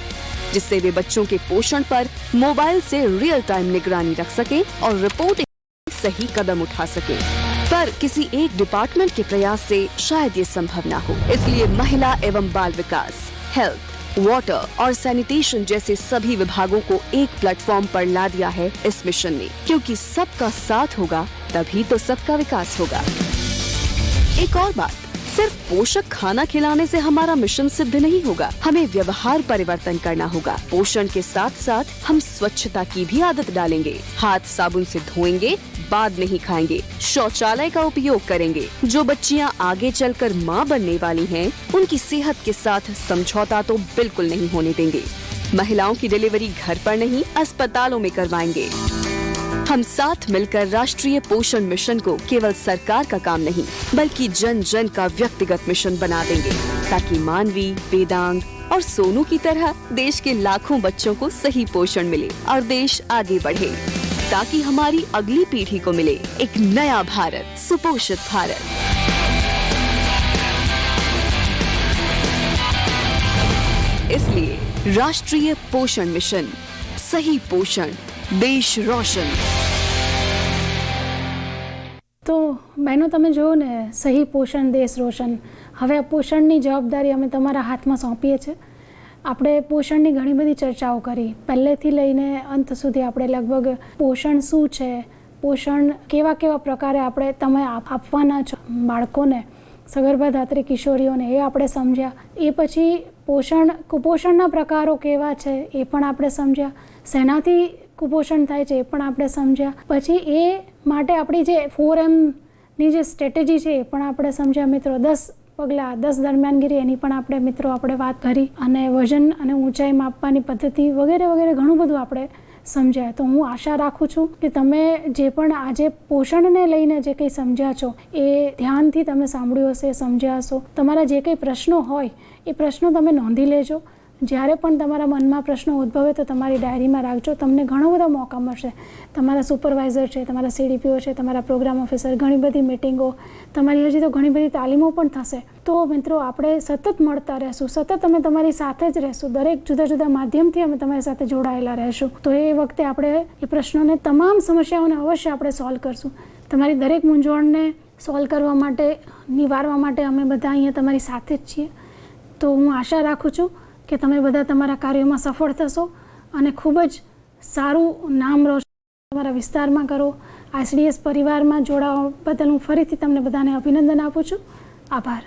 जिससे वे बच्चों के पोषण पर मोबाइल से रियल टाइम निगरानी रख सकें और रिपोर्टिंग सही कदम उठा सकें। पर किसी एक डिपार्टमेंट के प्रयास से शायद ये संभव न हो, इसलिए महिला एवं बाल विकास, हेल्थ, वाटर और सैनिटेशन जैसे सभी विभागों को एक प्लेटफॉर्म पर ला दिया है इस मिशन ने, क्योंकि सबका साथ होगा तभी तो सबका विकास होगा। एक और बात, सिर्फ पोषक खाना खिलाने से हमारा मिशन सिद्ध नहीं होगा, हमें व्यवहार परिवर्तन करना होगा। पोषण के साथ साथ हम स्वच्छता की भी आदत डालेंगे, हाथ साबुन से धोएंगे, बाद नहीं खाएंगे, शौचालय का उपयोग करेंगे। जो बच्चियां आगे चलकर मां बनने वाली हैं, उनकी सेहत के साथ समझौता तो बिल्कुल नहीं होने देंगे। महिलाओं की डिलीवरी घर पर नहीं, अस्पतालों में करवाएंगे। हम साथ मिलकर राष्ट्रीय पोषण मिशन को केवल सरकार का काम नहीं, बल्कि जन जन का व्यक्तिगत मिशन बना देंगे, ताकि मानवी, वेदांग और सोनू की तरह देश के लाखों बच्चों को सही पोषण मिले और देश आगे बढ़े, ताकि हमारी अगली पीढ़ी को मिले एक नया भारत, सुपोषित भारत। इसलिए राष्ट्रीय पोषण मिशन, सही पोषण, देश रोशन। તો બહેનો તમે જુઓ ને, સહી પોષણ દેશ રોશન. હવે આ પોષણની જવાબદારી અમે તમારા હાથમાં સોંપીએ છીએ. આપણે પોષણની ઘણી બધી ચર્ચાઓ કરી, પહેલેથી લઈને અંત સુધી આપણે લગભગ પોષણ શું છે, પોષણ કેવા કેવા પ્રકારે આપણે તમે આપવાના છો બાળકોને, સગર્ભા ધાત્રી કિશોરીઓને, એ આપણે સમજ્યા. એ પછી કુપોષણના પ્રકારો કેવા છે એ પણ આપણે સમજ્યા, શેનાથી કુપોષણ થાય છે એ પણ આપણે સમજ્યા. પછી એ માટે આપણી જે 4Mની જે સ્ટ્રેટેજી છે એ પણ આપણે સમજ્યા મિત્રો. 10 પગલાં, 10 દરમિયાનગીરી, એની પણ આપણે મિત્રો આપણે વાત કરી, અને વજન અને ઊંચાઈ માપવાની પદ્ધતિ વગેરે વગેરે ઘણું બધું આપણે સમજ્યા. તો હું આશા રાખું છું કે તમે જે પણ આજે પોષણને લઈને જે કંઈ સમજ્યા છો એ ધ્યાનથી તમે સાંભળ્યું હશે, સમજ્યા હશો. તમારા જે કંઈ પ્રશ્નો હોય એ પ્રશ્નો તમે નોંધી લેજો. જ્યારે પણ તમારા મનમાં પ્રશ્નો ઉદ્ભવે તો તમારી ડાયરીમાં રાખજો. તમને ઘણો બધો મોકા મળશે. તમારા સુપરવાઇઝર છે, તમારા CDPO છે, તમારા પ્રોગ્રામ ઓફિસર, ઘણી બધી મિટિંગો, તમારી હજી તો ઘણી બધી તાલીમો પણ થશે. તો મિત્રો આપણે સતત મળતા રહેશું, સતત અમે તમારી સાથે જ રહેશું. દરેક જુદા જુદા માધ્યમથી અમે તમારી સાથે જોડાયેલા રહેશું. તો એ વખતે આપણે એ પ્રશ્નોને, તમામ સમસ્યાઓને અવશ્ય આપણે સોલ્વ કરશું. તમારી દરેક મૂંઝવણને સોલ્વ કરવા માટે, નિવારવા માટે અમે બધા અહીંયા તમારી સાથે જ છીએ. તો હું આશા રાખું છું કે તમે બધા તમારા કાર્યોમાં સફળ થશો અને ખૂબ જ સારું નામ રોશન તમારા વિસ્તારમાં કરો. SDS પરિવારમાં જોડાવા બદલ હું ફરીથી તમને બધાને અભિનંદન આપું છું. આભાર.